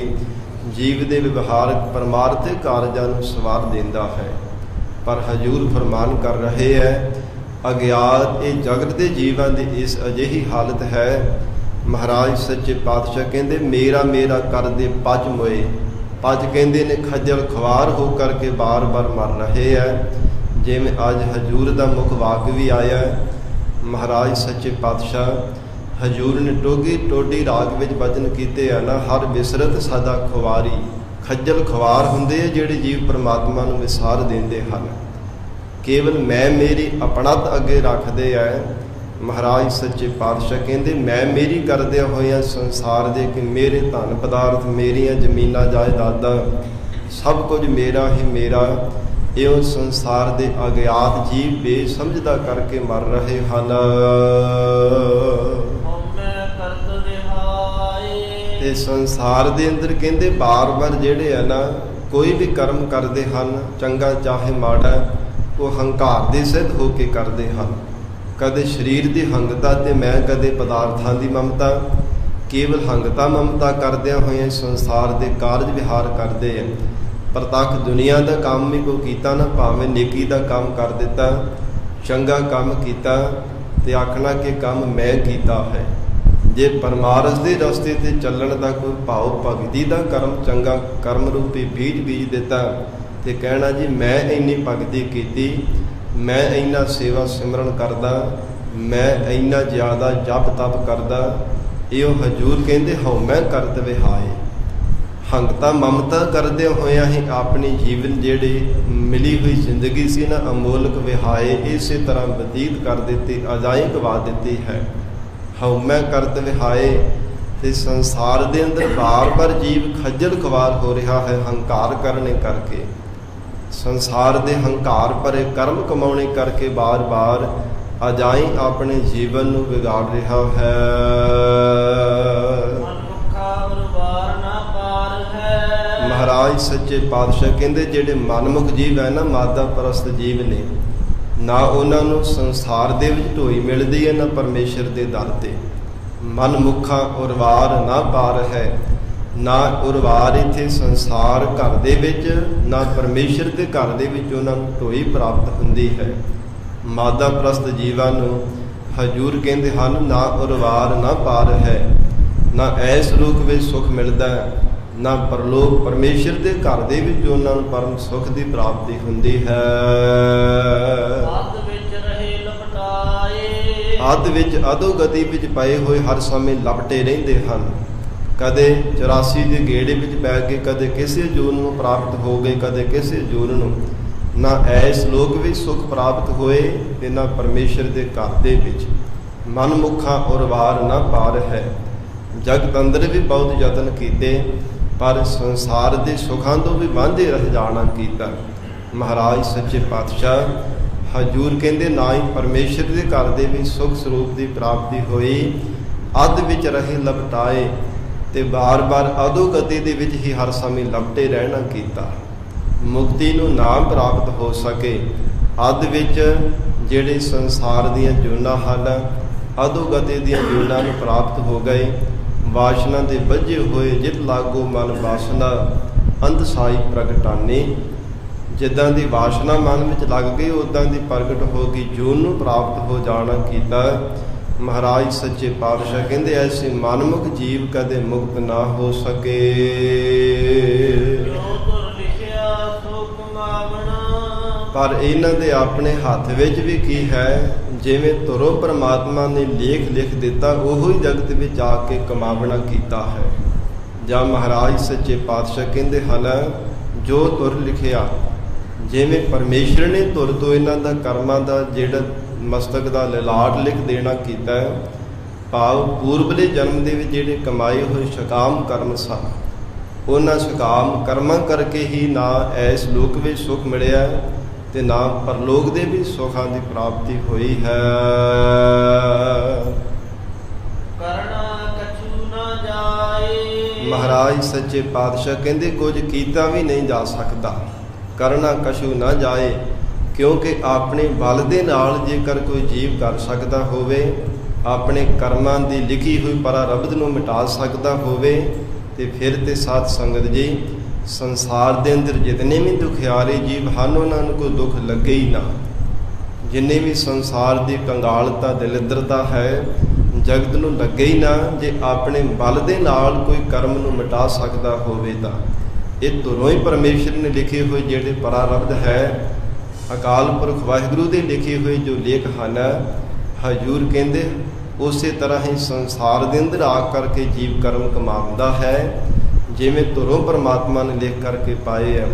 ਜੀਵ ਦੇ ਵਿਵਹਾਰਕ ਪਰਮਾਰਥਿਕ ਕਾਰਜਾਂ ਨੂੰ ਸਵਾਰ ਦਿੰਦਾ ਹੈ। ਪਰ ਹਜ਼ੂਰ ਫਰਮਾਨ ਕਰ ਰਹੇ ਹੈ, ਅਗਿਆਤ ਇਹ ਜਗਤ ਦੇ ਜੀਵਾਂ ਦੀ ਇਸ ਅਜਿਹੀ ਹਾਲਤ ਹੈ। ਮਹਾਰਾਜ ਸੱਚੇ ਪਾਤਸ਼ਾਹ ਕਹਿੰਦੇ ਮੇਰਾ ਮੇਰਾ ਕਰਦੇ ਪਚ ਮੋਏ। ਪਚ ਕਹਿੰਦੇ ਨੇ ਖੱਜਲ ਖਵਾਰ ਹੋ ਕਰਕੇ ਬਾਰ ਬਾਰ ਮਰ ਰਹੇ ਹੈ। ਜਿਵੇਂ ਅੱਜ ਹਜ਼ੂਰ ਦਾ ਮੁੱਖ ਵਾਕ ਵੀ ਆਇਆ, ਮਹਾਰਾਜ ਸੱਚੇ ਪਾਤਸ਼ਾਹ ਹਜ਼ੂਰ ਨੇ ਟੋਗੀ ਟੋਡੀ ਰਾਗ ਵਿੱਚ ਵਚਨ ਕੀਤੇ ਆ ਨਾ, ਹਰ ਵਿਸਰਤ ਸਦਾ ਖੁਆਰੀ। ਖੱਜਲ ਖਵਾਰ ਹੁੰਦੇ ਆ ਜਿਹੜੇ ਜੀਵ ਪਰਮਾਤਮਾ ਨੂੰ ਵਿਸਾਰ ਦਿੰਦੇ ਹਨ, ਕੇਵਲ ਮੈਂ ਮੇਰੀ ਆਪਣਤ ਅੱਗੇ ਰੱਖਦੇ ਆ। ਮਹਾਰਾਜ ਸੱਚੇ ਪਾਤਸ਼ਾਹ ਕਹਿੰਦੇ ਮੈਂ ਮੇਰੀ ਕਰਦਿਆਂ ਹੋਇਆਂ ਸੰਸਾਰ ਦੇ ਕਿ ਮੇਰੇ ਧਨ ਪਦਾਰਥ, ਮੇਰੀਆਂ ਜ਼ਮੀਨਾਂ ਜਾਇਦਾਦਾਂ, ਸਭ ਕੁਝ ਮੇਰਾ ਹੀ ਮੇਰਾ, ਇਉਂ ਸੰਸਾਰ ਦੇ ਅਗਿਆਤ ਜੀਵ ਬੇਸਮਝਦਾ ਕਰਕੇ ਮਰ ਰਹੇ ਹਨ। ਤੇ ਸੰਸਾਰ ਦੇ ਅੰਦਰ ਕਹਿੰਦੇ ਬਾਰ-ਬਾਰ ਜਿਹੜੇ ਆ ਨਾ ਕੋਈ ਵੀ ਕਰਮ ਕਰਦੇ ਹਨ, ਚੰਗਾ ਚਾਹੇ ਮਾੜਾ, ਉਹ ਹੰਕਾਰ ਦੇ ਸਿੱਧ ਹੋ ਕੇ ਕਰਦੇ ਹਨ। ਕਦੇ ਸਰੀਰ ਦੀ ਹੰਗਤਾ ਤੇ ਮੈਂ ਕਦੇ ਪਦਾਰਥਾਂ ਦੀ ਮਮਤਾ, ਕੇਵਲ ਹੰਗਤਾ ਮਮਤਾ ਕਰਦਿਆਂ ਹੋਇਆਂ ਸੰਸਾਰ ਦੇ ਕਾਰਜ ਵਿਹਾਰ ਕਰਦੇ ਆ। ਪ੍ਰਤੱਖ ਦੁਨੀਆ ਦਾ ਕੰਮ ਵੀ ਕੋਈ ਕੀਤਾ ਨਾ, ਭਾਵੇਂ ਨੇਕੀ ਦਾ ਕੰਮ ਕਰ ਦਿੱਤਾ, ਚੰਗਾ ਕੰਮ ਕੀਤਾ ਤੇ ਆਖਣਾ ਕਿ ਕੰਮ ਮੈਂ ਕੀਤਾ ਹੈ। ਜੇ ਪਰਮਾਰਥ ਦੇ ਰਸਤੇ ਤੇ ਚੱਲਣ ਦਾ ਕੋਈ ਭਾਵ ਭਗਤੀ ਦਾ ਕਰਮ ਚੰਗਾ ਕਰਮ ਰੂਪੀ ਬੀਜ ਦਿੱਤਾ ਤੇ ਕਹਿਣਾ ਜੀ ਮੈਂ ਇੰਨੀ ਭਗਤੀ ਕੀਤੀ, ਮੈਂ ਇੰਨਾ ਸੇਵਾ ਸਿਮਰਨ ਕਰਦਾ, ਮੈਂ ਇੰਨਾ ਜ਼ਿਆਦਾ ਜਪ ਤਪ ਕਰਦਾ, ਇਹੋ ਹਜੂਰ ਕਹਿੰਦੇ ਹਉਮੈ ਕਰਤ ਵਿਹਾਏ। ਹੰਗਤਾ ਮਮਤਾ ਕਰਦੇ ਹੋਇਆਂ ਹੀ ਆਪਣੀ ਜੀਵਨ ਜਿਹੜੀ ਮਿਲੀ ਹੋਈ ਜ਼ਿੰਦਗੀ ਸੀ ਨਾ ਅਮੋਲਕ ਵਿਹਾਏ ਇਸੇ ਤਰ੍ਹਾਂ ਬਤੀਤ ਕਰ ਦਿੱਤੀ, ਅਜਾਈ ਗਵਾ ਦਿੱਤੀ ਹੈ। ਹਉਮੈ ਕਰਤ ਵਿਹਾਏ ਤੇ ਸੰਸਾਰ ਦੇ ਅੰਦਰ ਬਾਰ-ਬਾਰ ਜੀਵ ਖੱਜਲ ਖਵਾਰ ਹੋ ਰਿਹਾ ਹੈ ਹੰਕਾਰ ਕਰਨੇ ਕਰਕੇ, ਸੰਸਾਰ ਦੇ ਹੰਕਾਰ ਭਰੇ ਕਰਮ ਕਮਾਉਣੇ ਕਰਕੇ ਬਾਰ-ਬਾਰ ਅਜਾਈ ਆਪਣੇ ਜੀਵਨ ਨੂੰ ਵਿਗਾੜ ਰਿਹਾ ਹੈ। ਮਹਾਰਾਜ ਸੱਚੇ ਪਾਤਸ਼ਾਹ ਕਹਿੰਦੇ ਜਿਹੜੇ ਮਨਮੁਖ ਜੀਵ ਹੈ ਨਾ, ਮਾਦਾ ਪ੍ਰਸਤ ਜੀਵ ਨੇ, ਨਾ ਉਹਨਾਂ ਨੂੰ ਸੰਸਾਰ ਦੇ ਵਿੱਚ ਢੋਈ ਮਿਲਦੀ ਹੈ ਨਾ ਪਰਮੇਸ਼ਰ ਦੇ ਦਰ ਤੇ। ਮਨਮੁਖਾਂ ਉਰਵਾਰ ਨਾ ਪਾਰ ਹੈ, ਨਾ ਉਰਵਾਰ ਇੱਥੇ ਸੰਸਾਰ ਘਰ ਦੇ ਵਿੱਚ, ਨਾ ਪਰਮੇਸ਼ਰ ਦੇ ਘਰ ਦੇ ਵਿੱਚ ਉਹਨਾਂ ਨੂੰ ਢੋਈ ਪ੍ਰਾਪਤ ਹੁੰਦੀ ਹੈ। ਮਾਦਾ ਪ੍ਰਸਤ ਜੀਵਾਂ ਨੂੰ ਹਜੂਰ ਕਹਿੰਦੇ ਹਨ ਨਾ ਉਰਵਾਰ ਨਾ ਪਾਰ ਹੈ, ਨਾ ਐਸ ਲੋਕ ਵਿੱਚ ਸੁੱਖ ਮਿਲਦਾ ਹੈ, ਨਾ ਪਰਲੋਕ ਪਰਮੇਸ਼ਰ ਦੇ ਘਰ ਦੇ ਵਿੱਚ ਉਹਨਾਂ ਨੂੰ ਪਰਮ ਸੁੱਖ ਦੀ ਪ੍ਰਾਪਤੀ ਹੁੰਦੀ ਹੈ। ਅੱਧ ਵਿੱਚ ਅਧੋਗਤੀ ਵਿੱਚ ਪਏ ਹੋਏ ਹਰ ਸਮੇਂ ਲਪਟੇ ਰਹਿੰਦੇ ਹਨ। ਕਦੇ 84 ਦੇ ਗੇੜੇ ਵਿੱਚ ਪੈ ਕੇ ਕਦੇ ਕਿਸੇ ਜੂਨ ਨੂੰ ਪ੍ਰਾਪਤ ਹੋ ਗਏ, ਕਦੇ ਕਿਸੇ ਜੂਨ ਨੂੰ। ਨਾ ਐਸ ਲੋਕ ਵਿੱਚ ਸੁੱਖ ਪ੍ਰਾਪਤ ਹੋਏ ਤੇ ਨਾ ਪਰਮੇਸ਼ਰ ਦੇ ਘਰ ਦੇ ਵਿੱਚ। ਮਨਮੁਖਾਂ ਉਰਵਾਰ ਨਾ ਪਾਰ ਹੈ। ਜਗਤ ਅੰਦਰ ਵੀ ਬਹੁਤ ਯਤਨ ਕੀਤੇ ਪਰ ਸੰਸਾਰ ਦੇ ਸੁੱਖਾਂ ਤੋਂ ਵੀ ਵਾਂਝੇ ਰਹਿ ਜਾਣਾ ਕੀਤਾ। ਮਹਾਰਾਜ ਸੱਚੇ ਪਾਤਸ਼ਾਹ ਹਜੂਰ ਕਹਿੰਦੇ ਨਾ ਹੀ ਪਰਮੇਸ਼ਰ ਦੇ ਘਰ ਦੇ ਵਿੱਚ ਸੁੱਖ ਸਰੂਪ ਦੀ ਪ੍ਰਾਪਤੀ ਹੋਈ, ਅੱਧ ਵਿੱਚ ਰਹੇ ਲਪਟਾਏ ਤੇ ਬਾਰ-ਬਾਰ ਅਧੋਗਤੀ ਦੇ ਵਿੱਚ ਹੀ ਹਰ ਸਮੇਂ ਲਪਟੇ ਰਹਿਣਾ ਕੀਤਾ। ਮੁਕਤੀ ਨੂੰ ਨਾ ਪ੍ਰਾਪਤ ਹੋ ਸਕੇ। ਅੱਧ ਵਿੱਚ ਜਿਹੜੇ ਸੰਸਾਰ ਦੀਆਂ ਜੂਨਾਂ ਹਨ, ਅਧੋਗਤੀ ਦੀਆਂ ਜੂਨਾਂ ਨੂੰ ਪ੍ਰਾਪਤ ਹੋ ਗਏ। ਵਾਸ਼ਨਾ ਦੇ ਬੱਝੇ ਹੋਏ ਜਿਤ ਲਾਗੋ ਮਨ ਵਾਸਨਾ ਅੰਧ ਸਾਈ ਪ੍ਰਗਟਾਨੇ। ਜਿੱਦਾਂ ਦੀ ਵਾਸ਼ਨਾ ਮਨ ਵਿੱਚ ਲੱਗ ਗਈ ਉੱਦਾਂ ਦੀ ਪ੍ਰਗਟ ਹੋ ਗਈ, ਜੂਨ ਨੂੰ ਪ੍ਰਾਪਤ ਹੋ ਜਾਣਾ ਕੀਤਾ। ਮਹਾਰਾਜ ਸੱਚੇ ਪਾਤਸ਼ਾਹ ਕਹਿੰਦੇ ਐਸੇ ਮਨਮੁਖ ਜੀਵ ਕਦੇ ਮੁਕਤ ਨਾ ਹੋ ਸਕੇ। ਪਰ ਇਹਨਾਂ ਦੇ ਆਪਣੇ ਹੱਥ ਵਿੱਚ ਵੀ ਕੀ ਹੈ, ਜਿਵੇਂ ਧੁਰੋਂ ਪਰਮਾਤਮਾ ਨੇ ਲੇਖ ਲਿਖ ਦਿੱਤਾ ਉਹੋ ਹੀ ਜਗਤ ਵਿੱਚ ਆ ਕੇ ਕਮਾਵਣਾ ਕੀਤਾ ਹੈ। ਜਾਂ ਮਹਾਰਾਜ ਸੱਚੇ ਪਾਤਸ਼ਾਹ ਕਹਿੰਦੇ ਹਨ ਜੋ ਧੁਰ ਲਿਖਿਆ, ਜਿਵੇਂ ਪਰਮੇਸ਼ਰ ਨੇ ਧੁਰ ਤੋਂ ਇਹਨਾਂ ਦਾ ਕਰਮਾਂ ਦਾ ਜਿਹੜਾ ਮਸਤਕ ਦਾ ਲਲਾਟ ਲਿਖ ਦੇਣਾ ਕੀਤਾ ਹੈ। ਭਾਵ ਪੂਰਬਲੇ ਜਨਮ ਦੇ ਵਿੱਚ ਜਿਹੜੇ ਕਮਾਏ ਹੋਏ ਸ਼ਕਾਮ ਕਰਮ ਸਨ, ਉਹਨਾਂ ਸ਼ਕਾਮ ਕਰਮਾਂ ਕਰਕੇ ਹੀ ਨਾ ਐਸ ਲੋਕ ਵਿੱਚ ਸੁੱਖ ਮਿਲਿਆ ਤੇ ਨਾ ਪਰਲੋਕ ਦੇ ਵੀ ਸੁੱਖਾਂ ਦੀ ਪ੍ਰਾਪਤੀ ਹੋਈ ਹੈ। ਮਹਾਰਾਜ ਸੱਚੇ ਪਾਤਸ਼ਾਹ ਕਹਿੰਦੇ ਕੁਝ ਕੀਤਾ ਵੀ ਨਹੀਂ ਜਾ ਸਕਦਾ, ਕਰਨਾ ਕਛੂ ਨਾ ਜਾਏ। ਕਿਉਂਕਿ ਆਪਣੇ ਬਲ ਦੇ ਨਾਲ ਜੇਕਰ ਕੋਈ ਜੀਵ ਕਰ ਸਕਦਾ ਹੋਵੇ, ਆਪਣੇ ਕਰਮਾਂ ਦੀ ਲਿਖੀ ਹੋਈ ਪਰਾਰਬਧ ਨੂੰ ਮਿਟਾ ਸਕਦਾ ਹੋਵੇ, ਤੇ ਫਿਰ ਤੇ ਸਾਧ ਸੰਗਤ ਜੀ ਸੰਸਾਰ ਦੇ ਅੰਦਰ ਜਿਤਨੇ ਵੀ ਦੁਖਿਆਰੇ ਜੀਵ ਹਨ ਉਹਨਾਂ ਨੂੰ ਕੋਈ ਦੁੱਖ ਲੱਗੇ ਹੀ ਨਾ। ਜਿੰਨੇ ਵੀ ਸੰਸਾਰ ਦੀ ਕੰਗਾਲਤਾ ਦਲਿੱਦਰਤਾ ਹੈ ਜਗਤ ਨੂੰ ਲੱਗੇ ਹੀ ਨਾ। ਜੇ ਆਪਣੇ ਬਲ ਦੇ ਨਾਲ ਕੋਈ ਕਰਮ ਨੂੰ ਮਿਟਾ ਸਕਦਾ ਹੋਵੇ ਤਾਂ ਇਹ ਧੁਰੋਂ ਹੀ ਪਰਮੇਸ਼ਰ ਨੇ ਲਿਖੇ ਹੋਏ ਜਿਹੜੇ ਪਰਾਰਬਧ ਹੈ, ਅਕਾਲ ਪੁਰਖ ਵਾਹਿਗੁਰੂ ਦੇ ਲਿਖੇ ਹੋਏ ਜੋ ਲੇਖ ਹਨ, ਹਜੂਰ ਕਹਿੰਦੇ ਉਸੇ ਤਰ੍ਹਾਂ ਹੀ ਸੰਸਾਰ ਦੇ ਅੰਦਰ ਆ ਕਰਕੇ ਜੀਵ ਕਰਮ ਕਮਾਉਂਦਾ ਹੈ ਜਿਵੇਂ ਧੁਰੋਂ ਪਰਮਾਤਮਾ ਨੇ ਲਿਖ ਕਰਕੇ ਪਾਏ ਆ।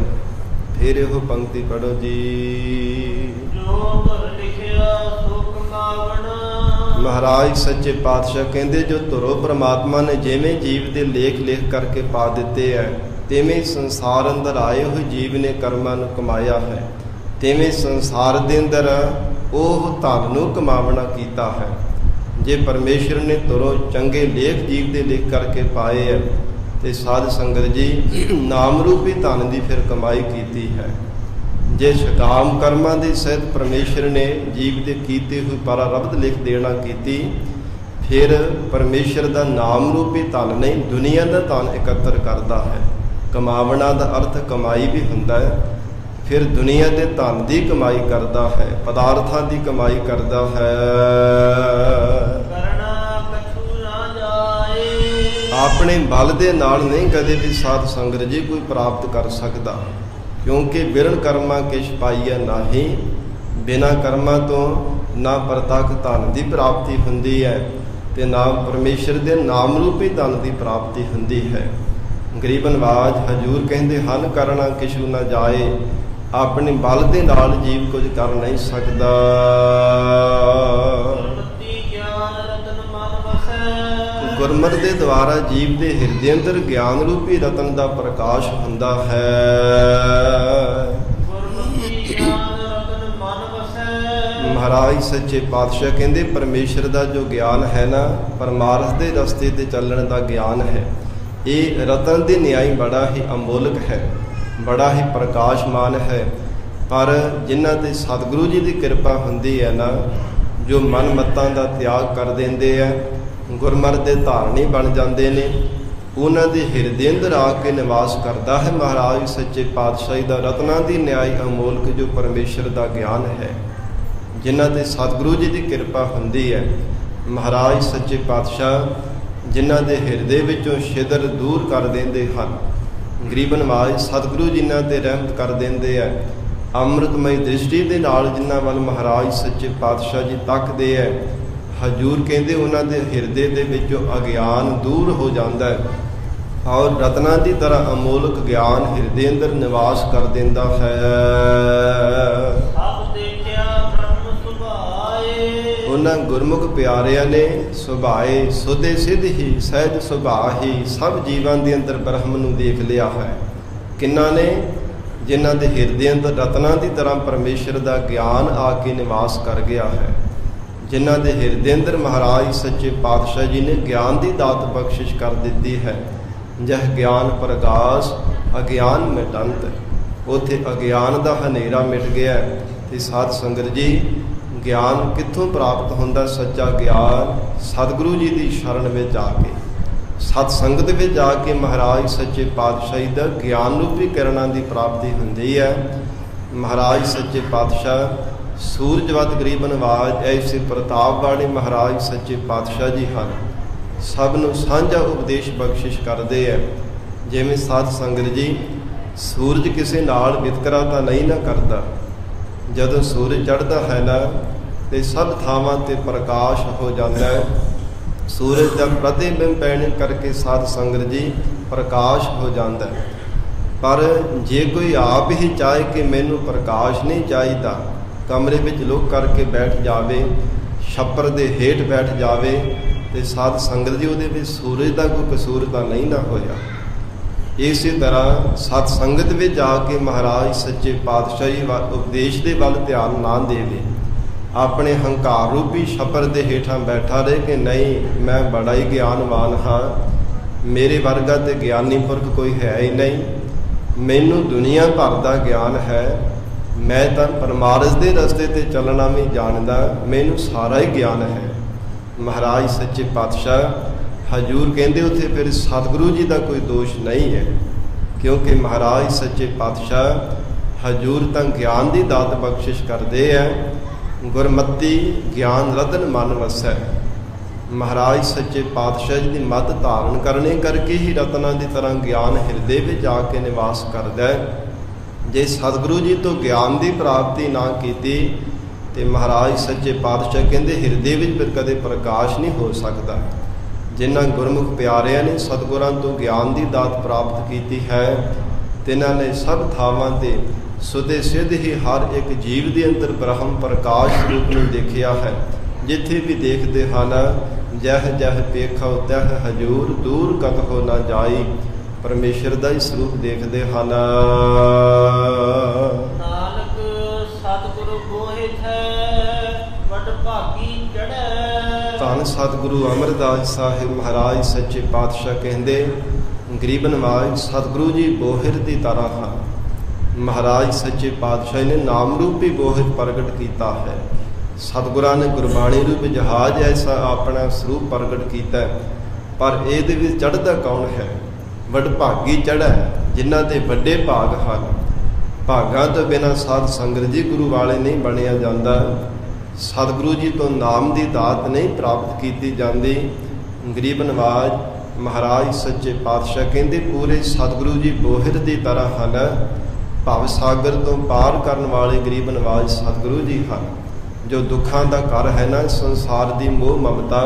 ਫਿਰ ਇਹੋ ਪੰਕਤੀ ਪੜੋ ਜੀ। ਜੋ ਧੁਰ ਲਿਖਿਆ ਸੋ ਕਮਾਵਣਾ। ਮਹਾਰਾਜ ਸੱਚੇ ਪਾਤਸ਼ਾਹ ਕਹਿੰਦੇ ਜੋ ਧੁਰੋਂ ਪਰਮਾਤਮਾ ਨੇ ਜਿਵੇਂ ਜੀਵ ਦੇ ਲੇਖ ਲਿਖ ਕਰਕੇ ਪਾ ਦਿੱਤੇ ਹੈ, ਤਿਵੇਂ ਸੰਸਾਰ ਅੰਦਰ ਆਏ ਹੋਏ ਜੀਵ ਨੇ ਕਰਮਾਂ ਨੂੰ ਕਮਾਇਆ ਹੈ, ਤਿਵੇਂ ਸੰਸਾਰ ਦੇ ਅੰਦਰ ਉਹ ਧਨ ਨੂੰ ਕਮਾਵਣਾ ਕੀਤਾ ਹੈ। ਜੇ ਪਰਮੇਸ਼ਰ ਨੇ ਧੁਰੋਂ ਚੰਗੇ ਲੇਖ ਜੀਵ ਦੇ ਲਿਖ ਕਰਕੇ ਪਾਏ ਹੈ ਤੇ ਸਾਧ ਸੰਗਤ ਜੀ ਨਾਮ ਰੂਪੀ ਧਨ ਦੀ ਫਿਰ ਕਮਾਈ ਕੀਤੀ ਹੈ। ਜੇ ਸ਼ਕਾਮ ਕਰਮਾਂ ਦੇ ਸਹਿਤ ਪਰਮੇਸ਼ਰ ਨੇ ਜੀਵ ਦੇ ਕੀਤੇ ਹੋਏ ਪਰਾਰਬਧ ਲਿਖ ਦੇਣਾ ਕੀਤੀ, ਫਿਰ ਪਰਮੇਸ਼ਰ ਦਾ ਨਾਮ ਰੂਪੀ ਧਨ ਨਹੀਂ ਦੁਨੀਆ ਦਾ ਧਨ ਇਕੱਤਰ ਕਰਦਾ ਹੈ। ਕਮਾਵਣਾ ਦਾ ਅਰਥ ਕਮਾਈ ਵੀ ਹੁੰਦਾ ਹੈ। ਫਿਰ ਦੁਨੀਆ ਦੇ ਧਨ ਦੀ ਕਮਾਈ ਕਰਦਾ ਹੈ, ਪਦਾਰਥਾਂ ਦੀ ਕਮਾਈ ਕਰਦਾ ਹੈ। ਆਪਣੇ ਬਲ ਦੇ ਨਾਲ ਨਹੀਂ ਕਦੇ ਵੀ ਸਾਧ ਸੰਗਤ ਜੀ ਕੋਈ ਪ੍ਰਾਪਤ ਕਰ ਸਕਦਾ, ਕਿਉਂਕਿ ਬਿਰਨ ਕਰਮਾਂ ਕਿਛ ਪਾਈਐ ਨਾਹੀ। ਬਿਨਾਂ ਕਰਮਾਂ ਤੋਂ ਨਾ ਪ੍ਰਤੱਖ ਧਨ ਦੀ ਪ੍ਰਾਪਤੀ ਹੁੰਦੀ ਹੈ ਤੇ ਨਾ ਪਰਮੇਸ਼ਰ ਦੇ ਨਾਮ ਰੂਪੀ ਧਨ ਦੀ ਪ੍ਰਾਪਤੀ ਹੁੰਦੀ ਹੈ। ਗਰੀਬ ਨਵਾਜ ਹਜੂਰ ਕਹਿੰਦੇ ਹਨ, ਕਰਨਾ ਕਿਛੂ ਨਾ ਜਾਏ। ਆਪਣੇ ਬਲ ਦੇ ਨਾਲ ਜੀਵ ਕੁਝ ਕਰ ਨਹੀਂ ਸਕਦਾ। ਗੁਰਮਤਿ ਦੇ ਦੁਆਰਾ ਜੀਵ ਦੇ ਹਿਰਦੇ ਅੰਦਰ ਗਿਆਨ ਰੂਪੀ ਰਤਨ ਦਾ ਪ੍ਰਕਾਸ਼ ਹੁੰਦਾ ਹੈ। ਮਹਾਰਾਜ ਸੱਚੇ ਪਾਤਸ਼ਾਹ ਕਹਿੰਦੇ ਪਰਮੇਸ਼ਰ ਦਾ ਜੋ ਗਿਆਨ ਹੈ ਨਾ, ਪਰਮਾਰਥ ਦੇ ਰਸਤੇ ਤੇ ਚੱਲਣ ਦਾ ਗਿਆਨ ਹੈ, ਇਹ ਰਤਨ ਦੀ ਨਿਆਈ ਬੜਾ ਹੀ ਅਮੋਲਕ ਹੈ, ਬੜਾ ਹੀ ਪ੍ਰਕਾਸ਼ਮਾਨ ਹੈ। ਪਰ ਜਿਨ੍ਹਾਂ ਤੇ ਸਤਿਗੁਰੂ ਜੀ ਦੀ ਕਿਰਪਾ ਹੁੰਦੀ ਹੈ ਨਾ, ਜੋ ਮਨ ਮੱਤਾਂ ਦਾ ਤਿਆਗ ਕਰ ਦਿੰਦੇ ਆ, ਗੁਰਮਤਿ ਦੇ ਧਾਰਨੀ ਬਣ ਜਾਂਦੇ ਨੇ, ਉਹਨਾਂ ਦੇ ਹਿਰਦੇ ਅੰਦਰ ਆ ਕੇ ਨਿਵਾਸ ਕਰਦਾ ਹੈ ਮਹਾਰਾਜ ਸੱਚੇ ਪਾਤਸ਼ਾਹੀ ਦਾ ਰਤਨਾਂ ਦੀ ਨਿਆਈ ਅਮੋਲਕ ਜੋ ਪਰਮੇਸ਼ਰ ਦਾ ਗਿਆਨ ਹੈ। ਜਿਨ੍ਹਾਂ ਤੇ ਸਤਿਗੁਰੂ ਜੀ ਦੀ ਕਿਰਪਾ ਹੁੰਦੀ ਹੈ, ਮਹਾਰਾਜ ਸੱਚੇ ਪਾਤਸ਼ਾਹ ਜਿਨ੍ਹਾਂ ਦੇ ਹਿਰਦੇ ਵਿੱਚੋਂ ਛਿਦਰ ਦੂਰ ਕਰ ਦਿੰਦੇ ਹਨ। ਗਰੀਬ ਨਵਾਜ ਸਤਿਗੁਰੂ ਜਿਨ੍ਹਾਂ ਤੇ ਰਹਿਮਤ ਕਰ ਦਿੰਦੇ ਆ, ਅੰਮ੍ਰਿਤਮਈ ਦ੍ਰਿਸ਼ਟੀ ਦੇ ਨਾਲ ਜਿਨ੍ਹਾਂ ਵੱਲ ਮਹਾਰਾਜ ਸੱਚੇ ਪਾਤਸ਼ਾਹ ਜੀ ਤੱਕਦੇ ਹੈ, ਹਜੂਰ ਕਹਿੰਦੇ ਉਹਨਾਂ ਦੇ ਹਿਰਦੇ ਦੇ ਵਿੱਚੋਂ ਅਗਿਆਨ ਦੂਰ ਹੋ ਜਾਂਦਾ ਹੈ ਔਰ ਰਤਨਾਂ ਦੀ ਤਰ੍ਹਾਂ ਅਮੋਲਕ ਗਿਆਨ ਹਿਰਦੇ ਅੰਦਰ ਨਿਵਾਸ ਕਰ ਦਿੰਦਾ ਹੈ। ਉਹਨਾਂ ਗੁਰਮੁਖ ਪਿਆਰਿਆਂ ਨੇ ਸੁਭਾਏ ਸੁਦੇ ਸਿੱਧ ਹੀ ਸਹਿਜ ਸੁਭਾਅ ਹੀ ਸਭ ਜੀਵਾਂ ਦੇ ਅੰਦਰ ਬ੍ਰਹਮ ਨੂੰ ਦੇਖ ਲਿਆ ਹੈ। ਕਿੰਨਾਂ ਨੇ? ਜਿਨ੍ਹਾਂ ਦੇ ਹਿਰਦੇ ਅੰਦਰ ਰਤਨਾਂ ਦੀ ਤਰ੍ਹਾਂ ਪਰਮੇਸ਼ਰ ਦਾ ਗਿਆਨ ਆ ਕੇ ਨਿਵਾਸ ਕਰ ਗਿਆ ਹੈ, ਜਿਨ੍ਹਾਂ ਦੇ ਹਿਰਦੇ ਅੰਦਰ ਮਹਾਰਾਜ ਸੱਚੇ ਪਾਤਸ਼ਾਹ ਜੀ ਨੇ ਗਿਆਨ ਦੀ ਦਾਤ ਬਖਸ਼ਿਸ਼ ਕਰ ਦਿੱਤੀ ਹੈ। ਜਹ ਗਿਆਨ ਪ੍ਰਗਾਸ ਅਗਿਆਨ ਮਿਟੰਤ, ਉੱਥੇ ਅਗਿਆਨ ਦਾ ਹਨੇਰਾ ਮਿਟ ਗਿਆ। ਤੇ ਸਾਧ ਸੰਗਤ ਜੀ, ਗਿਆਨ ਕਿੱਥੋਂ ਪ੍ਰਾਪਤ ਹੁੰਦਾ? ਸੱਚਾ ਗਿਆਨ ਸਤਿਗੁਰੂ ਜੀ ਦੀ ਸ਼ਰਨ ਵਿੱਚ ਆ ਕੇ, ਸਤ ਸੰਗਤ ਵਿੱਚ ਜਾ ਕੇ ਮਹਾਰਾਜ ਸੱਚੇ ਪਾਤਸ਼ਾਹੀ ਦਾ ਗਿਆਨ ਰੂਪੀ ਕਿਰਨਾਂ ਦੀ ਪ੍ਰਾਪਤੀ ਹੁੰਦੀ ਹੈ। ਮਹਾਰਾਜ ਸੱਚੇ ਪਾਤਸ਼ਾਹ ਸੂਰਜਵਤ ਗਰੀਬ ਨਵਾਜ ਐਸੇ ਪ੍ਰਤਾਪ ਵਾਲੇ ਮਹਾਰਾਜ ਸੱਚੇ ਪਾਤਸ਼ਾਹ ਜੀ ਹਨ। ਸਭ ਨੂੰ ਸਾਂਝਾ ਉਪਦੇਸ਼ ਬਖਸ਼ਿਸ਼ ਕਰਦੇ ਹੈ। ਜਿਵੇਂ ਸਾਧ ਸੰਗਤ ਜੀ, ਸੂਰਜ ਕਿਸੇ ਨਾਲ ਵਿਤਕਰਾ ਤਾਂ ਨਹੀਂ ਨਾ ਕਰਦਾ। ਜਦੋਂ ਸੂਰਜ ਚੜ੍ਹਦਾ ਹੈ ਨਾ, ਤੇ ਸਭ ਥਾਵਾਂ ਤੇ ਪ੍ਰਕਾਸ਼ ਹੋ ਜਾਂਦਾ ਹੈ। ਸੂਰਜ ਦਾ ਪ੍ਰਤੀਬਿੰਬ ਪੈਣ ਕਰਕੇ ਸਾਧ ਸੰਗਤ ਜੀ ਪ੍ਰਕਾਸ਼ ਹੋ ਜਾਂਦਾ ਹੈ। ਪਰ ਜੇ ਕੋਈ ਆਪ ਹੀ ਚਾਹੇ ਕਿ ਮੈਨੂੰ ਪ੍ਰਕਾਸ਼ ਨਹੀਂ ਚਾਹੀਦਾ, ਕਮਰੇ ਵਿੱਚ ਲੁਕ ਕਰਕੇ ਬੈਠ ਜਾਵੇ, ਛੱਪਰ ਦੇ ਹੇਠ ਬੈਠ ਜਾਵੇ, ਤੇ ਸਾਧ ਸੰਗਤ ਜੀ ਉਹਦੇ ਵਿੱਚ ਸੂਰਜ ਦਾ ਕੋਈ ਕਸੂਰ ਤਾਂ ਨਹੀਂ ਨਾ ਹੋਇਆ। ਇਸੇ ਤਰ੍ਹਾਂ ਸਤ ਸੰਗਤ ਵਿੱਚ ਜਾ ਕੇ ਮਹਾਰਾਜ ਸੱਚੇ ਪਾਤਸ਼ਾਹੀ ਉਪਦੇਸ਼ ਦੇ ਵੱਲ ਧਿਆਨ ਨਾ ਦੇਵੇ, ਆਪਣੇ ਹੰਕਾਰ ਰੂਪੀ ਛੱਪਰ ਦੇ ਹੇਠਾਂ ਬੈਠਾ ਰਹੇ ਕਿ ਨਹੀਂ ਮੈਂ ਬੜਾ ਹੀ ਗਿਆਨਵਾਨ ਹਾਂ, ਮੇਰੇ ਵਰਗਾ ਤੇ ਗਿਆਨੀ ਪੁਰਖ ਕੋਈ ਹੈ ਹੀ ਨਹੀਂ, ਮੈਨੂੰ ਦੁਨੀਆ ਭਰ ਦਾ ਗਿਆਨ ਹੈ, ਮੈਂ ਤਾਂ ਪਰਮਾਰਥ ਦੇ ਰਸਤੇ ਤੇ ਚੱਲਣਾ ਵੀ ਜਾਣਦਾ, ਮੈਨੂੰ ਸਾਰਾ ਹੀ ਗਿਆਨ ਹੈ। ਮਹਾਰਾਜ ਸੱਚੇ ਪਾਤਸ਼ਾਹ ਹਜੂਰ ਕਹਿੰਦੇ ਉੱਥੇ ਫਿਰ ਸਤਿਗੁਰੂ ਜੀ ਦਾ ਕੋਈ ਦੋਸ਼ ਨਹੀਂ ਹੈ, ਕਿਉਂਕਿ ਮਹਾਰਾਜ ਸੱਚੇ ਪਾਤਸ਼ਾਹ ਹਜੂਰ ਤਾਂ ਗਿਆਨ ਦੀ ਦਾਤ ਬਖਸ਼ਿਸ਼ ਕਰਦੇ ਹੈ। ਗੁਰਮਤੀ ਗਿਆਨ ਰਤਨ ਮਨ ਵਸੈ। ਮਹਾਰਾਜ ਸੱਚੇ ਪਾਤਸ਼ਾਹ ਜੀ ਦੀ ਮੱਤ ਧਾਰਨ ਕਰਨੇ ਕਰਕੇ ਹੀ ਰਤਨਾਂ ਦੀ ਤਰ੍ਹਾਂ ਗਿਆਨ ਹਿਰਦੇ ਵਿੱਚ ਆ ਕੇ ਨਿਵਾਸ ਕਰਦਾ ਹੈ। ਜੇ ਸਤਿਗੁਰੂ ਜੀ ਤੋਂ ਗਿਆਨ ਦੀ ਪ੍ਰਾਪਤੀ ਨਾ ਕੀਤੀ ਤੇ ਮਹਾਰਾਜ ਸੱਚੇ ਪਾਤਸ਼ਾਹ ਕਹਿੰਦੇ ਹਿਰਦੇ ਵਿੱਚ ਫਿਰ ਕਦੇ ਪ੍ਰਕਾਸ਼ ਨਹੀਂ ਹੋ ਸਕਦਾ। ਜਿਨ੍ਹਾਂ ਗੁਰਮੁਖ ਪਿਆਰਿਆਂ ਨੇ ਸਤਿਗੁਰਾਂ ਤੋਂ ਗਿਆਨ ਦੀ ਦਾਤ ਪ੍ਰਾਪਤ ਕੀਤੀ ਹੈ, ਤਿਨਾਂ ਨੇ ਸਭ ਥਾਵਾਂ ਤੇ ਸੁਦੇ ਸਿੱਧ ਹੀ ਹਰ ਇੱਕ ਜੀਵ ਦੇ ਅੰਦਰ ਬ੍ਰਹਮ ਪ੍ਰਕਾਸ਼ ਰੂਪ ਨੂੰ ਦੇਖਿਆ ਹੈ। ਜਿੱਥੇ ਵੀ ਦੇਖਦੇ ਹਨ, ਜਹ ਜਹ ਪੇਖੋ ਤਹ ਹਜੂਰ, ਦੂਰ ਕਤਹੁ ਨਾ ਜਾਈ, ਪਰਮੇਸ਼ਰ ਦਾ ਹੀ ਸਰੂਪ ਦੇਖਦੇ ਹਨ। ਨਾਨਕ ਸਤਿਗੁਰੂ ਬੋਹਿਥ ਵਡ ਭਾਗੀ ਚੜ੍ਹੈ। ਧੰਨ ਸਤਿਗੁਰੂ ਅਮਰਦਾਸ ਸਾਹਿਬ ਮਹਾਰਾਜ ਸੱਚੇ ਪਾਤਸ਼ਾਹ ਕਹਿੰਦੇ, ਗਰੀਬ ਨਵਾਜ ਸਤਿਗੁਰੂ ਜੀ ਬੋਹਿਰ ਦੀ ਤਰ੍ਹਾਂ ਹਨ। ਮਹਾਰਾਜ ਸੱਚੇ ਪਾਤਸ਼ਾਹ ਨੇ ਨਾਮ ਰੂਪੀ ਬੋਹਿਰ ਪ੍ਰਗਟ ਕੀਤਾ ਹੈ। ਸਤਿਗੁਰਾਂ ਨੇ ਗੁਰਬਾਣੀ ਰੂਪ ਜਹਾਜ਼ ਐਸਾ ਆਪਣਾ ਸਰੂਪ ਪ੍ਰਗਟ ਕੀਤਾ, ਪਰ ਇਹਦੇ ਵਿੱਚ ਚੜ੍ਹਦਾ ਕੌਣ ਹੈ? ਵਡਭਾਗੀ ਚੜ੍ਹੈ, ਜਿਨ੍ਹਾਂ ਦੇ ਵੱਡੇ ਭਾਗ ਹਨ। ਭਾਗਾਂ ਤੋਂ ਬਿਨਾਂ ਸਾਧ ਸੰਗਤ ਜੀ ਗੁਰੂ ਵਾਲੇ ਨਹੀਂ ਬਣਿਆ ਜਾਂਦਾ। ਸਤਿਗੁਰੂ ਜੀ ਤੋਂ ਨਾਮ ਦੀ ਦਾਤ ਨਹੀਂ ਪ੍ਰਾਪਤ ਕੀਤੀ ਜਾਂਦੀ। ਗਰੀਬ ਨਵਾਜ ਮਹਾਰਾਜ ਸੱਚੇ ਪਾਤਸ਼ਾਹ ਕਹਿੰਦੇ ਪੂਰੇ ਸਤਿਗੁਰੂ ਜੀ ਬੋਹਿਰ ਦੀ ਤਰ੍ਹਾਂ ਹਨ। ਭਵ ਸਾਗਰ ਤੋਂ ਪਾਰ ਕਰਨ ਵਾਲੇ ਗਰੀਬ ਨਵਾਜ ਸਤਿਗੁਰੂ ਜੀ ਹਨ। ਜੋ ਦੁੱਖਾਂ ਦਾ ਘਰ ਹੈ ਨਾ, ਸੰਸਾਰ ਦੀ ਮੋਹ ਮਮਤਾ,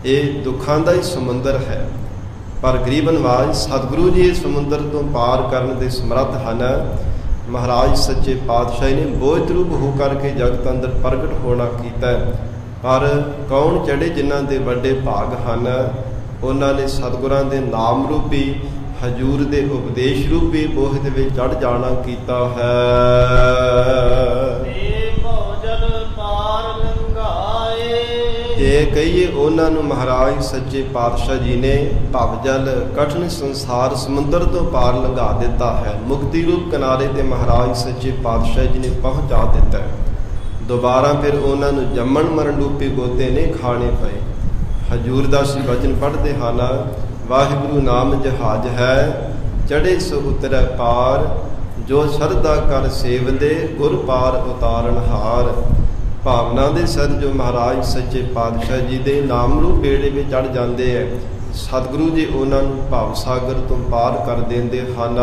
ਇਹ ਦੁੱਖਾਂ ਦਾ ਹੀ ਸਮੁੰਦਰ ਹੈ। ਪਰ ਗਰੀਬ ਨਵਾਜ ਸਤਿਗੁਰੂ ਜੀ ਇਸ ਸਮੁੰਦਰ ਤੋਂ ਪਾਰ ਕਰਨ ਦੇ ਸਮਰੱਥ ਹਨ। ਮਹਾਰਾਜ ਸੱਚੇ ਪਾਤਸ਼ਾਹ ਨੇ ਬੋਧ ਰੂਪ ਹੋ ਕਰਕੇ ਜਗਤ ਅੰਦਰ ਪ੍ਰਗਟ ਹੋਣਾ ਕੀਤਾ। ਪਰ ਕੌਣ ਚੜੇ ਜਿਨ੍ਹਾਂ ਦੇ ਵੱਡੇ ਭਾਗ ਹਨ, ਉਹਨਾਂ ਨੇ ਸਤਿਗੁਰਾਂ ਦੇ ਨਾਮ ਰੂਪੀ ਹਜੂਰ ਦੇ ਉਪਦੇਸ਼ ਰੂਪੀ ਬੋਧ ਦੇ ਵਿੱਚ ਚੜ ਜਾਣਾ ਕੀਤਾ ਹੈ। ਇਹ ਕਹੀਏ ਉਹਨਾਂ ਨੂੰ ਮਹਾਰਾਜ ਸੱਚੇ ਪਾਤਸ਼ਾਹ ਜੀ ਨੇ ਭਵਜਲ ਕਠਿਨ ਸੰਸਾਰ ਸਮੁੰਦਰ ਤੋਂ ਪਾਰ ਲੰਘਾ ਦਿੱਤਾ ਹੈ। ਮੁਕਤੀ ਰੂਪ ਕਿਨਾਰੇ ਤੇ ਮਹਾਰਾਜ ਸੱਚੇ ਪਾਤਸ਼ਾਹ ਜੀ ਨੇ ਪਹੁੰਚਾ ਦਿੱਤਾ ਹੈ। ਦੁਬਾਰਾ ਫਿਰ ਉਹਨਾਂ ਨੂੰ ਜੰਮਣ ਮਰਨ ਰੂਪੀ ਗੋਤੇ ਨਹੀਂ ਖਾਣੇ ਪਏ। ਹਜੂਰ ਦਾ ਅਸੀਂ ਵਚਨ ਪੜ੍ਹਦੇ ਹਨ, ਵਾਹਿਗੁਰੂ ਨਾਮ ਜਹਾਜ ਹੈ, ਚੜ੍ਹੇ ਸੋ ਉਤਰੈ ਪਾਰ, ਜੋ ਸ਼ਰਧਾ ਕਰ ਸੇਵਦੇ ਗੁਰ ਪਾਰ ਉਤਾਰਨ ਹਾਰ। ਭਾਵਨਾ ਦੇ ਸਦ ਜੋ ਮਹਾਰਾਜ ਸੱਚੇ ਪਾਤਸ਼ਾਹ ਜੀ ਦੇ ਨਾਮ ਰੂਪ ਬੇੜੇ ਵਿੱਚ ਚੜ੍ਹ ਜਾਂਦੇ ਹੈ, ਸਤਿਗੁਰੂ ਜੀ ਉਹਨਾਂ ਨੂੰ ਭਵ ਸਾਗਰ ਤੋਂ ਪਾਰ ਕਰ ਦਿੰਦੇ ਹਨ।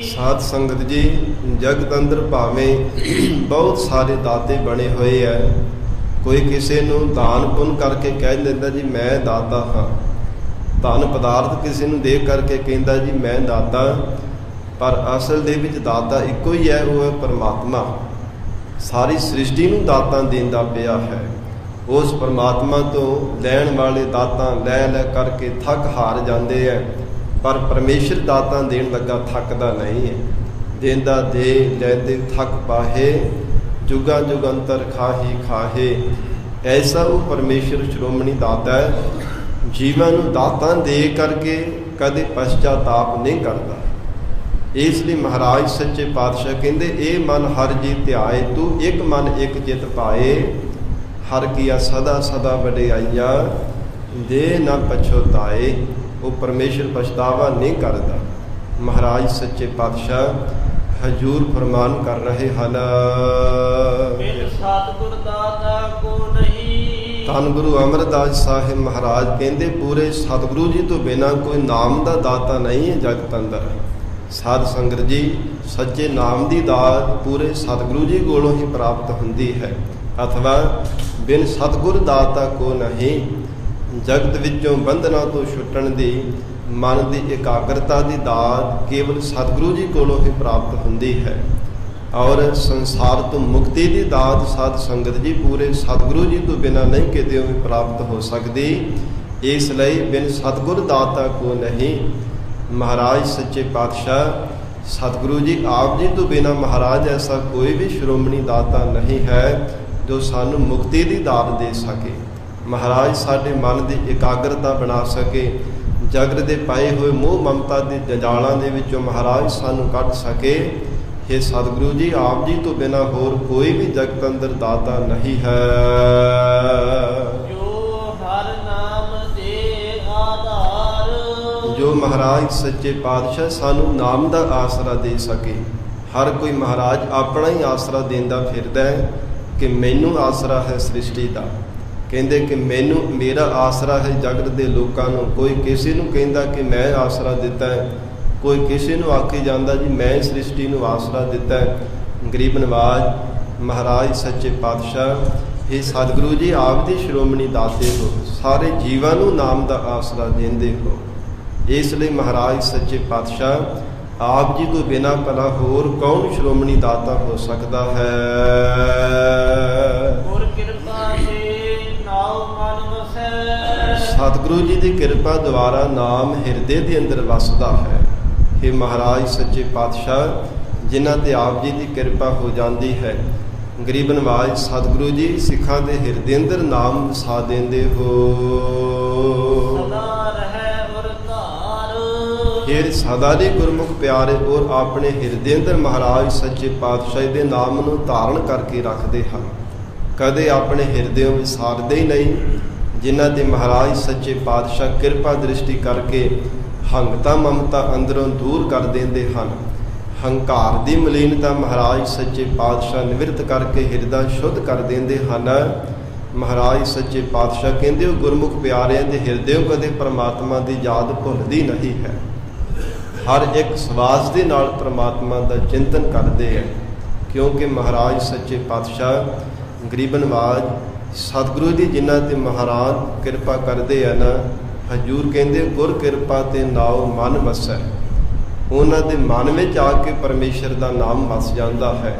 ਸਾਧ ਸੰਗਤ ਜੀ, ਜਗਤ ਅੰਦਰ ਭਾਵੇਂ ਬਹੁਤ ਸਾਰੇ ਦਾਤੇ ਬਣੇ ਹੋਏ ਹੈ। ਕੋਈ ਕਿਸੇ ਨੂੰ ਦਾਨ ਪੁੰਨ ਕਰਕੇ ਕਹਿ ਦਿੰਦਾ ਜੀ ਮੈਂ ਦਾਤਾ ਹਾਂ, ਧਨ ਪਦਾਰਥ ਕਿਸੇ ਨੂੰ ਦੇ ਕਰਕੇ ਕਹਿੰਦਾ ਜੀ ਮੈਂ ਦਾਤਾ। ਪਰ ਅਸਲ ਦੇ ਵਿੱਚ ਦਾਤਾ ਇੱਕੋ ਹੀ ਹੈ, ਉਹ ਹੈ ਪਰਮਾਤਮਾ। ਸਾਰੀ ਸ੍ਰਿਸ਼ਟੀ ਨੂੰ ਦਾਤਾਂ ਦਿੰਦਾ ਪਿਆ ਹੈ। ਉਸ ਪਰਮਾਤਮਾ ਤੋਂ ਲੈਣ ਵਾਲੇ ਦਾਤਾਂ ਲੈ ਲੈ ਕਰਕੇ ਥੱਕ ਹਾਰ ਜਾਂਦੇ ਹੈ, ਪਰ ਪਰਮੇਸ਼ਰ ਦਾਤਾਂ ਦੇਣ ਲੱਗਾ ਥੱਕਦਾ ਨਹੀਂ ਹੈ। ਦੇਂਦਾ ਦੇ ਲੈਂਦੇ ਥੱਕ ਪਾਹੇ, ਜੁਗਾ ਜੁਗੰਤਰ ਖਾਹੀ ਖਾਹੇ। ਐਸਾ ਉਹ ਪਰਮੇਸ਼ਰ ਸ਼੍ਰੋਮਣੀ ਦਾਤਾ ਹੈ, ਜੀਵਾਂ ਨੂੰ ਦਾਤਾਂ ਦੇ ਕਰਕੇ ਕਦੇ ਪਛਤਾਤਾਪ ਨਹੀਂ ਕਰਦਾ। ਇਸ ਲਈ ਮਹਾਰਾਜ ਸੱਚੇ ਪਾਤਸ਼ਾਹ ਕਹਿੰਦੇ ਇਹ ਮਨ ਹਰ ਜੀ ਧਿਆਏ, ਤੂੰ ਇੱਕ ਮਨ ਇੱਕ ਚਿਤ ਪਾਏ। ਹਰ ਕੀਆ ਸਦਾ ਸਦਾ ਵਡਿਆਈਆ, ਦੇ ਨਾ ਪਛਤਾਏ। ਉਹ ਪਰਮੇਸ਼ਰ ਪਛਤਾਵਾ ਨਹੀਂ ਕਰਦਾ। ਮਹਾਰਾਜ ਸੱਚੇ ਪਾਤਸ਼ਾਹ ਹਜੂਰ ਫਰਮਾਨ ਕਰ ਰਹੇ ਹਨ, ਸਤਿਗੁਰ ਦਾਤਾ ਕੋ ਨਹੀਂ। ਧੰਨ ਗੁਰੂ ਅਮਰਦਾਸ ਸਾਹਿਬ ਮਹਾਰਾਜ ਕਹਿੰਦੇ ਪੂਰੇ ਸਤਿਗੁਰੂ ਜੀ ਤੋਂ ਬਿਨਾਂ ਕੋਈ ਨਾਮ ਦਾ ਦਾਤਾ ਨਹੀਂ ਹੈ ਜਗਤ ਅੰਦਰ। ਸਾਧ ਸੰਗਤ ਜੀ, ਸੱਚੇ ਨਾਮ ਦੀ ਦਾਤ ਪੂਰੇ ਸਤਿਗੁਰੂ ਜੀ ਕੋਲੋਂ ਹੀ ਪ੍ਰਾਪਤ ਹੁੰਦੀ ਹੈ, ਅਥਵਾ ਬਿਨ ਸਤਿਗੁਰ ਦਾਤਾ ਕੋ ਨਹੀਂ। ਜਗਤ ਵਿੱਚੋਂ ਬੰਧਨਾਂ ਤੋਂ ਛੁੱਟਣ ਦੀ, ਮਨ ਦੀ ਇਕਾਗਰਤਾ ਦੀ ਦਾਤ ਕੇਵਲ ਸਤਿਗੁਰੂ ਜੀ ਕੋਲੋਂ ਹੀ ਪ੍ਰਾਪਤ ਹੁੰਦੀ ਹੈ। ਔਰ ਸੰਸਾਰ ਤੋਂ ਮੁਕਤੀ ਦੀ ਦਾਤ ਸਾਧ ਸੰਗਤ ਜੀ ਪੂਰੇ ਸਤਿਗੁਰੂ ਜੀ ਤੋਂ ਬਿਨਾਂ ਨਹੀਂ ਕਿਤੇ ਵੀ ਪ੍ਰਾਪਤ ਹੋ ਸਕਦੀ। ਇਸ ਲਈ ਬਿਨ ਸਤਿਗੁਰ ਦਾਤਾ ਕੋ ਨਹੀਂ। ਮਹਾਰਾਜ ਸੱਚੇ ਪਾਤਸ਼ਾਹ ਸਤਿਗੁਰੂ ਜੀ ਆਪ ਜੀ ਤੋਂ ਬਿਨਾਂ ਮਹਾਰਾਜ ਐਸਾ ਕੋਈ ਵੀ ਸ਼੍ਰੋਮਣੀ ਦਾਤਾ ਨਹੀਂ ਹੈ ਜੋ ਸਾਨੂੰ ਮੁਕਤੀ ਦੀ ਦਾਤ ਦੇ ਸਕੇ। ਮਹਾਰਾਜ ਸਾਡੇ ਮਨ ਦੀ ਇਕਾਗਰਤਾ ਬਣਾ ਸਕੇ, ਜਗਤ ਦੇ ਪਾਏ ਹੋਏ ਮੋਹ ਮਮਤਾ ਦੇ ਜੰਜਾਲਾਂ ਦੇ ਵਿੱਚੋਂ ਮਹਾਰਾਜ ਸਾਨੂੰ ਕੱਢ ਸਕੇ। ਇਹ ਸਤਿਗੁਰੂ ਜੀ ਆਪ ਜੀ ਤੋਂ ਬਿਨਾਂ ਹੋਰ ਕੋਈ ਵੀ ਜਗਤ ਅੰਦਰ ਦਾਤਾ ਨਹੀਂ ਹੈ। ਜੋ ਮਹਾਰਾਜ ਸੱਚੇ ਪਾਤਸ਼ਾਹ ਸਾਨੂੰ ਨਾਮ ਦਾ ਆਸਰਾ ਦੇ ਸਕੇ। ਹਰ ਕੋਈ ਮਹਾਰਾਜ ਆਪਣਾ ਹੀ ਆਸਰਾ ਦਿੰਦਾ ਫਿਰਦਾ ਹੈ ਕਿ ਮੈਨੂੰ ਆਸਰਾ ਹੈ ਸ੍ਰਿਸ਼ਟੀ ਦਾ। ਕਹਿੰਦੇ ਕਿ ਮੈਨੂੰ ਮੇਰਾ ਆਸਰਾ ਹੈ ਜਗਤ ਦੇ ਲੋਕਾਂ ਨੂੰ। ਕੋਈ ਕਿਸੇ ਨੂੰ ਕਹਿੰਦਾ ਕਿ ਮੈਂ ਆਸਰਾ ਦਿੱਤਾ ਹੈ, ਕੋਈ ਕਿਸੇ ਨੂੰ ਆਖੀ ਜਾਂਦਾ ਜੀ ਮੈਂ ਸ੍ਰਿਸ਼ਟੀ ਨੂੰ ਆਸਰਾ ਦਿੱਤਾ ਹੈ। ਗਰੀਬ ਨਵਾਜ ਮਹਾਰਾਜ ਸੱਚੇ ਪਾਤਸ਼ਾਹ ਇਹ ਸਤਿਗੁਰੂ ਜੀ ਆਪ ਦੀ ਸ਼੍ਰੋਮਣੀ ਦਾਤੇ ਹੋ, ਸਾਰੇ ਜੀਵਾਂ ਨੂੰ ਨਾਮ ਦਾ ਆਸਰਾ ਦਿੰਦੇ ਹੋ। ਇਸ ਲਈ ਮਹਾਰਾਜ ਸੱਚੇ ਪਾਤਸ਼ਾਹ ਆਪ ਜੀ ਤੋਂ ਬਿਨਾਂ ਭਲਾ ਹੋਰ ਕੌਣ ਸ਼੍ਰੋਮਣੀ ਦਾਤਾ ਹੋ ਸਕਦਾ ਹੈ। ਸਤਿਗੁਰੂ ਜੀ ਦੀ ਕਿਰਪਾ ਦੁਆਰਾ ਨਾਮ ਹਿਰਦੇ ਦੇ ਅੰਦਰ ਵਸਦਾ ਹੈ। ਇਹ ਮਹਾਰਾਜ ਸੱਚੇ ਪਾਤਸ਼ਾਹ ਜਿਨ੍ਹਾਂ ਤੇ ਆਪ ਜੀ ਦੀ ਕਿਰਪਾ ਹੋ ਜਾਂਦੀ ਹੈ, ਗਰੀਬ ਨਵਾਜ ਸਤਿਗੁਰੂ ਜੀ ਸਿੱਖਾਂ ਦੇ ਹਿਰਦੇ ਅੰਦਰ ਨਾਮ ਵਸਾ ਦਿੰਦੇ ਹੋ। ਫਿਰ ਸਦਾ ਦੇ ਗੁਰਮੁਖ ਪਿਆਰੇ ਔਰ ਆਪਣੇ ਹਿਰਦੇ ਅੰਦਰ ਮਹਾਰਾਜ ਸੱਚੇ ਪਾਤਸ਼ਾਹ ਦੇ ਨਾਮ ਨੂੰ ਧਾਰਨ ਕਰਕੇ ਰੱਖਦੇ ਹਨ। ਕਦੇ ਆਪਣੇ ਹਿਰਦਿਆਂ ਵਿੱਚ ਸਾਰਦੇ ਹੀ ਨਹੀਂ। ਜਿਨ੍ਹਾਂ ਦੇ ਮਹਾਰਾਜ ਸੱਚੇ ਪਾਤਸ਼ਾਹ ਕਿਰਪਾ ਦ੍ਰਿਸ਼ਟੀ ਕਰਕੇ ਹੰਗਤਾ ਮਮਤਾ ਅੰਦਰੋਂ ਦੂਰ ਕਰ ਦਿੰਦੇ ਹਨ। ਹੰਕਾਰ ਦੀ ਮਲੀਨਤਾ ਮਹਾਰਾਜ ਸੱਚੇ ਪਾਤਸ਼ਾਹ ਨਿਵਰਤ ਕਰਕੇ ਹਿਰਦਾ ਸ਼ੁੱਧ ਕਰ ਦਿੰਦੇ ਹਨ। ਮਹਾਰਾਜ ਸੱਚੇ ਪਾਤਸ਼ਾਹ ਕਹਿੰਦੇ ਉਹ ਗੁਰਮੁਖ ਪਿਆਰਿਆਂ ਦੇ ਹਿਰਦਿਓਂ ਕਦੇ ਪਰਮਾਤਮਾ ਦੀ ਯਾਦ ਭੁੱਲਦੀ ਨਹੀਂ ਹੈ। ਹਰ ਇੱਕ ਸਵਾਸ ਦੇ ਨਾਲ ਪਰਮਾਤਮਾ ਦਾ ਚਿੰਤਨ ਕਰਦੇ ਹੈ, ਕਿਉਂਕਿ ਮਹਾਰਾਜ ਸੱਚੇ ਪਾਤਸ਼ਾਹ ਗਰੀਬ ਨਵਾਜ ਸਤਿਗੁਰੂ ਜੀ ਜਿਨ੍ਹਾਂ ਤੇ ਮਹਾਰਾਜ ਕਿਰਪਾ ਕਰਦੇ ਆ ਨਾ, ਹਜੂਰ ਕਹਿੰਦੇ ਗੁਰ ਕਿਰਪਾ ਤੇ ਨਾਉ ਮਨ ਵਸੈ। ਉਹਨਾਂ ਦੇ ਮਨ ਵਿੱਚ ਆ ਕੇ ਪਰਮੇਸ਼ਰ ਦਾ ਨਾਮ ਵਸ ਜਾਂਦਾ ਹੈ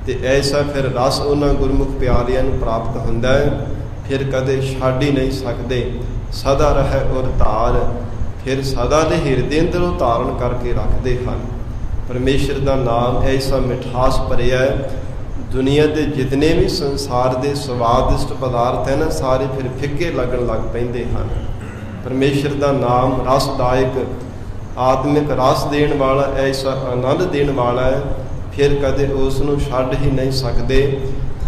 ਤੇ ਐਸਾ ਫਿਰ ਰਸ ਉਹਨਾਂ ਗੁਰਮੁਖ ਪਿਆਰਿਆਂ ਨੂੰ ਪ੍ਰਾਪਤ ਹੁੰਦਾ ਹੈ, ਫਿਰ ਕਦੇ ਛੱਡ ਹੀ ਨਹੀਂ ਸਕਦੇ। ਸਦਾ ਰਹਿ ਔਰ ਧਾਰ, ਫਿਰ ਸਦਾ ਦੇ ਹਿਰਦੇ ਅੰਦਰ ਉਹ ਧਾਰਨ ਕਰਕੇ ਰੱਖਦੇ ਹਨ। ਪਰਮੇਸ਼ਰ ਦਾ ਨਾਮ ਐਸਾ ਮਿਠਾਸ ਭਰਿਆ ਹੈ, ਦੁਨੀਆ ਦੇ ਜਿਤਨੇ ਵੀ ਸੰਸਾਰ ਦੇ ਸਵਾਦਿਸ਼ਟ ਪਦਾਰਥ ਹੈ ਨਾ, ਸਾਰੇ ਫਿਰ ਫਿੱਕੇ ਲੱਗਣ ਲੱਗ ਪੈਂਦੇ ਹਨ। ਪਰਮੇਸ਼ਰ ਦਾ ਨਾਮ ਰਸਦਾਇਕ, ਆਤਮਿਕ ਰਸ ਦੇਣ ਵਾਲਾ, ਐਸਾ ਆਨੰਦ ਦੇਣ ਵਾਲਾ ਹੈ, ਫਿਰ ਕਦੇ ਉਸ ਨੂੰ ਛੱਡ ਹੀ ਨਹੀਂ ਸਕਦੇ।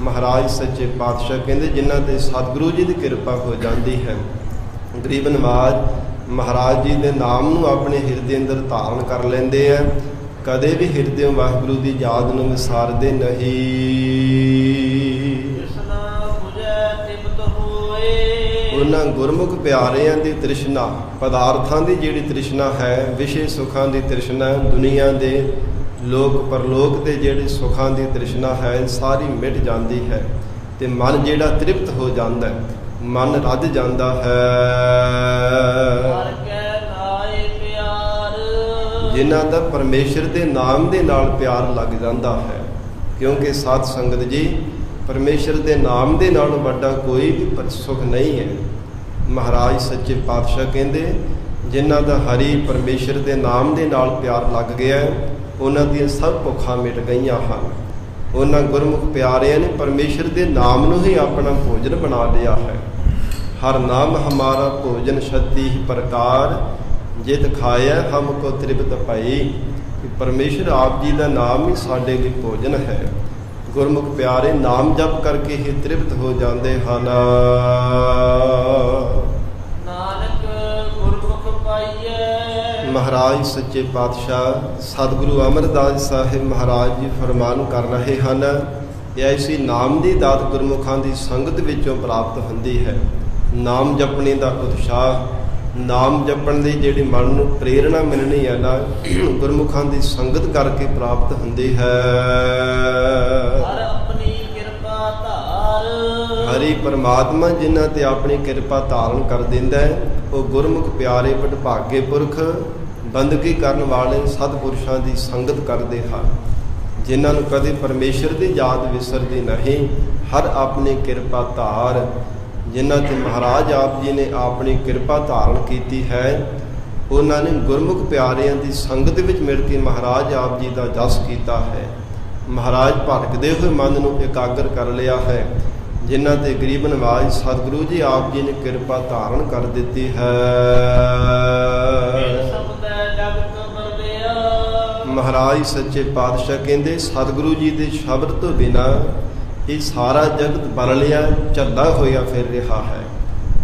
ਮਹਾਰਾਜ ਸੱਚੇ ਪਾਤਸ਼ਾਹ ਕਹਿੰਦੇ ਜਿਨ੍ਹਾਂ ਤੇ ਸਤਿਗੁਰੂ ਜੀ ਦੀ ਕਿਰਪਾ ਹੋ ਜਾਂਦੀ ਹੈ, ਗਰੀਬ ਨਵਾਜ ਮਹਾਰਾਜ ਜੀ ਦੇ ਨਾਮ ਨੂੰ ਆਪਣੇ ਹਿਰਦੇ ਅੰਦਰ ਧਾਰਨ ਕਰ ਲੈਂਦੇ ਆ, ਕਦੇ ਵੀ ਹਿਰਦਿਓਂ ਵਾਹਿਗੁਰੂ ਦੀ ਯਾਦ ਨੂੰ ਵਿਸਾਰਦੇ ਨਹੀਂ। ਉਹਨਾਂ ਗੁਰਮੁਖ ਪਿਆਰਿਆਂ ਦੀ ਤ੍ਰਿਸ਼ਨਾ, ਪਦਾਰਥਾਂ ਦੀ ਜਿਹੜੀ ਤ੍ਰਿਸ਼ਨਾ ਹੈ, ਵਿਸ਼ੇ ਸੁੱਖਾਂ ਦੀ ਤ੍ਰਿਸ਼ਨਾ, ਦੁਨੀਆ ਦੇ ਲੋਕ ਪਰਲੋਕ ਦੇ ਜਿਹੜੇ ਸੁੱਖਾਂ ਦੀ ਤ੍ਰਿਸ਼ਨਾ ਹੈ, ਸਾਰੀ ਮਿਟ ਜਾਂਦੀ ਹੈ ਤੇ ਮਨ ਜਿਹੜਾ ਤ੍ਰਿਪਤ ਹੋ ਜਾਂਦਾ ਹੈ, ਮਨ ਰੱਜ ਜਾਂਦਾ ਹੈ। ਜਿਨ੍ਹਾਂ ਦਾ ਪਰਮੇਸ਼ਰ ਦੇ ਨਾਮ ਦੇ ਨਾਲ ਪਿਆਰ ਲੱਗ ਜਾਂਦਾ ਹੈ, ਕਿਉਂਕਿ ਸਾਧ ਸੰਗਤ ਜੀ ਪਰਮੇਸ਼ਰ ਦੇ ਨਾਮ ਦੇ ਨਾਲ ਵੱਡਾ ਕੋਈ ਵੀ ਸੁਖ ਨਹੀਂ ਹੈ। ਮਹਾਰਾਜ ਸੱਚੇ ਪਾਤਸ਼ਾਹ ਕਹਿੰਦੇ ਜਿਨ੍ਹਾਂ ਦਾ ਹਰੀ ਪਰਮੇਸ਼ਰ ਦੇ ਨਾਮ ਦੇ ਨਾਲ ਪਿਆਰ ਲੱਗ ਗਿਆ, ਉਹਨਾਂ ਦੀਆਂ ਸਭ ਭੁੱਖਾਂ ਮਿਟ ਗਈਆਂ ਹਨ। ਉਹਨਾਂ ਗੁਰਮੁਖ ਪਿਆਰਿਆਂ ਨੇ ਪਰਮੇਸ਼ਰ ਦੇ ਨਾਮ ਨੂੰ ਹੀ ਆਪਣਾ ਭੋਜਨ ਬਣਾ ਲਿਆ ਹੈ। ਹਰ ਨਾਮ ਹਮਾਰਾ ਭੋਜਨ ਸ਼ਤੀ ਪ੍ਰਕਾਰ, ਜਿਤ ਖਾਇਆ ਹਮ ਕੋ ਤ੍ਰਿਪਤ ਪਾਈ। ਕਿ ਪਰਮੇਸ਼ਰ ਆਪ ਜੀ ਦਾ ਨਾਮ ਹੀ ਸਾਡੇ ਲਈ ਭੋਜਨ ਹੈ। ਗੁਰਮੁਖ ਪਿਆਰੇ ਨਾਮ ਜਪ ਕਰਕੇ ਹੀ ਤ੍ਰਿਪਤ ਹੋ ਜਾਂਦੇ ਹਨ। ਨਾਨਕ ਗੁਰਮੁਖ ਪਾਈਐ। ਮਹਾਰਾਜ ਸੱਚੇ ਪਾਤਸ਼ਾਹ ਸਤਿਗੁਰੂ ਅਮਰਦਾਸ ਸਾਹਿਬ ਮਹਾਰਾਜ ਜੀ ਫਰਮਾਨ ਕਰ ਰਹੇ ਹਨ, ਇਹ ਐਸੀ ਨਾਮ ਦੀ ਦਾਤ ਗੁਰਮੁਖਾਂ ਦੀ ਸੰਗਤ ਵਿੱਚੋਂ ਪ੍ਰਾਪਤ ਹੁੰਦੀ ਹੈ। ਨਾਮ ਜਪਣੇ ਦਾ ਉਤਸ਼ਾਹ, ਨਾਮ ਜਪਣ ਦੀ ਜਿਹੜੀ ਮਨ ਨੂੰ ਪ੍ਰੇਰਣਾ ਮਿਲਣੀ ਹੈ ਨਾ, ਗੁਰਮੁਖਾਂ ਦੀ ਸੰਗਤ ਕਰਕੇ ਪ੍ਰਾਪਤ ਹੁੰਦੀ ਹੈ। ਹਰ ਆਪਣੀ ਕਿਰਪਾ ਧਾਰ, ਹਰੀ ਪਰਮਾਤਮਾ ਜਿਨ੍ਹਾਂ ਤੇ ਆਪਣੀ ਕਿਰਪਾ ਧਾਰਨ ਕਰ ਦਿੰਦਾ ਹੈ, ਉਹ ਗੁਰਮੁਖ ਪਿਆਰੇ ਵਡਭਾਗੇ ਪੁਰਖ ਬੰਦਗੀ ਕਰਨ ਵਾਲੇ ਸਤਿਪੁਰਸ਼ਾਂ ਦੀ ਸੰਗਤ ਕਰਦੇ ਹਨ, ਜਿਨ੍ਹਾਂ ਨੂੰ ਕਦੇ ਪਰਮੇਸ਼ਰ ਦੀ ਯਾਦ ਵਿਸਰਦੀ ਨਹੀਂ। ਹਰ ਆਪਣੀ ਕਿਰਪਾ ਧਾਰ, ਜਿਨ੍ਹਾਂ ਤੇ ਮਹਾਰਾਜ ਆਪ ਜੀ ਨੇ ਆਪਣੀ ਕਿਰਪਾ ਧਾਰਨ ਕੀਤੀ ਹੈ, ਉਹਨਾਂ ਨੇ ਗੁਰਮੁਖ ਪਿਆਰਿਆਂ ਦੀ ਸੰਗਤ ਵਿੱਚ ਮਿਲ ਕੇ ਮਹਾਰਾਜ ਆਪ ਜੀ ਦਾ ਜਸ ਕੀਤਾ ਹੈ। ਮਹਾਰਾਜ ਭਟਕਦੇ ਹੋਏ ਮਨ ਨੂੰ ਇਕਾਗਰ ਕਰ ਲਿਆ ਹੈ, ਜਿਨ੍ਹਾਂ ਤੇ ਗਰੀਬ ਨਵਾਜ ਸਤਿਗੁਰੂ ਜੀ ਆਪ ਜੀ ਨੇ ਕਿਰਪਾ ਧਾਰਨ ਕਰ ਦਿੱਤੀ ਹੈ। ਮਹਾਰਾਜ ਸੱਚੇ ਪਾਤਸ਼ਾਹ ਕਹਿੰਦੇ ਸਤਿਗੁਰੂ ਜੀ ਦੇ ਸ਼ਬਦ ਤੋਂ ਬਿਨਾਂ ਇਹ ਸਾਰਾ ਜਗਤ ਬਰਲਿਆ ਝੱਲਾ ਹੋਇਆ ਫਿਰ ਰਿਹਾ ਹੈ,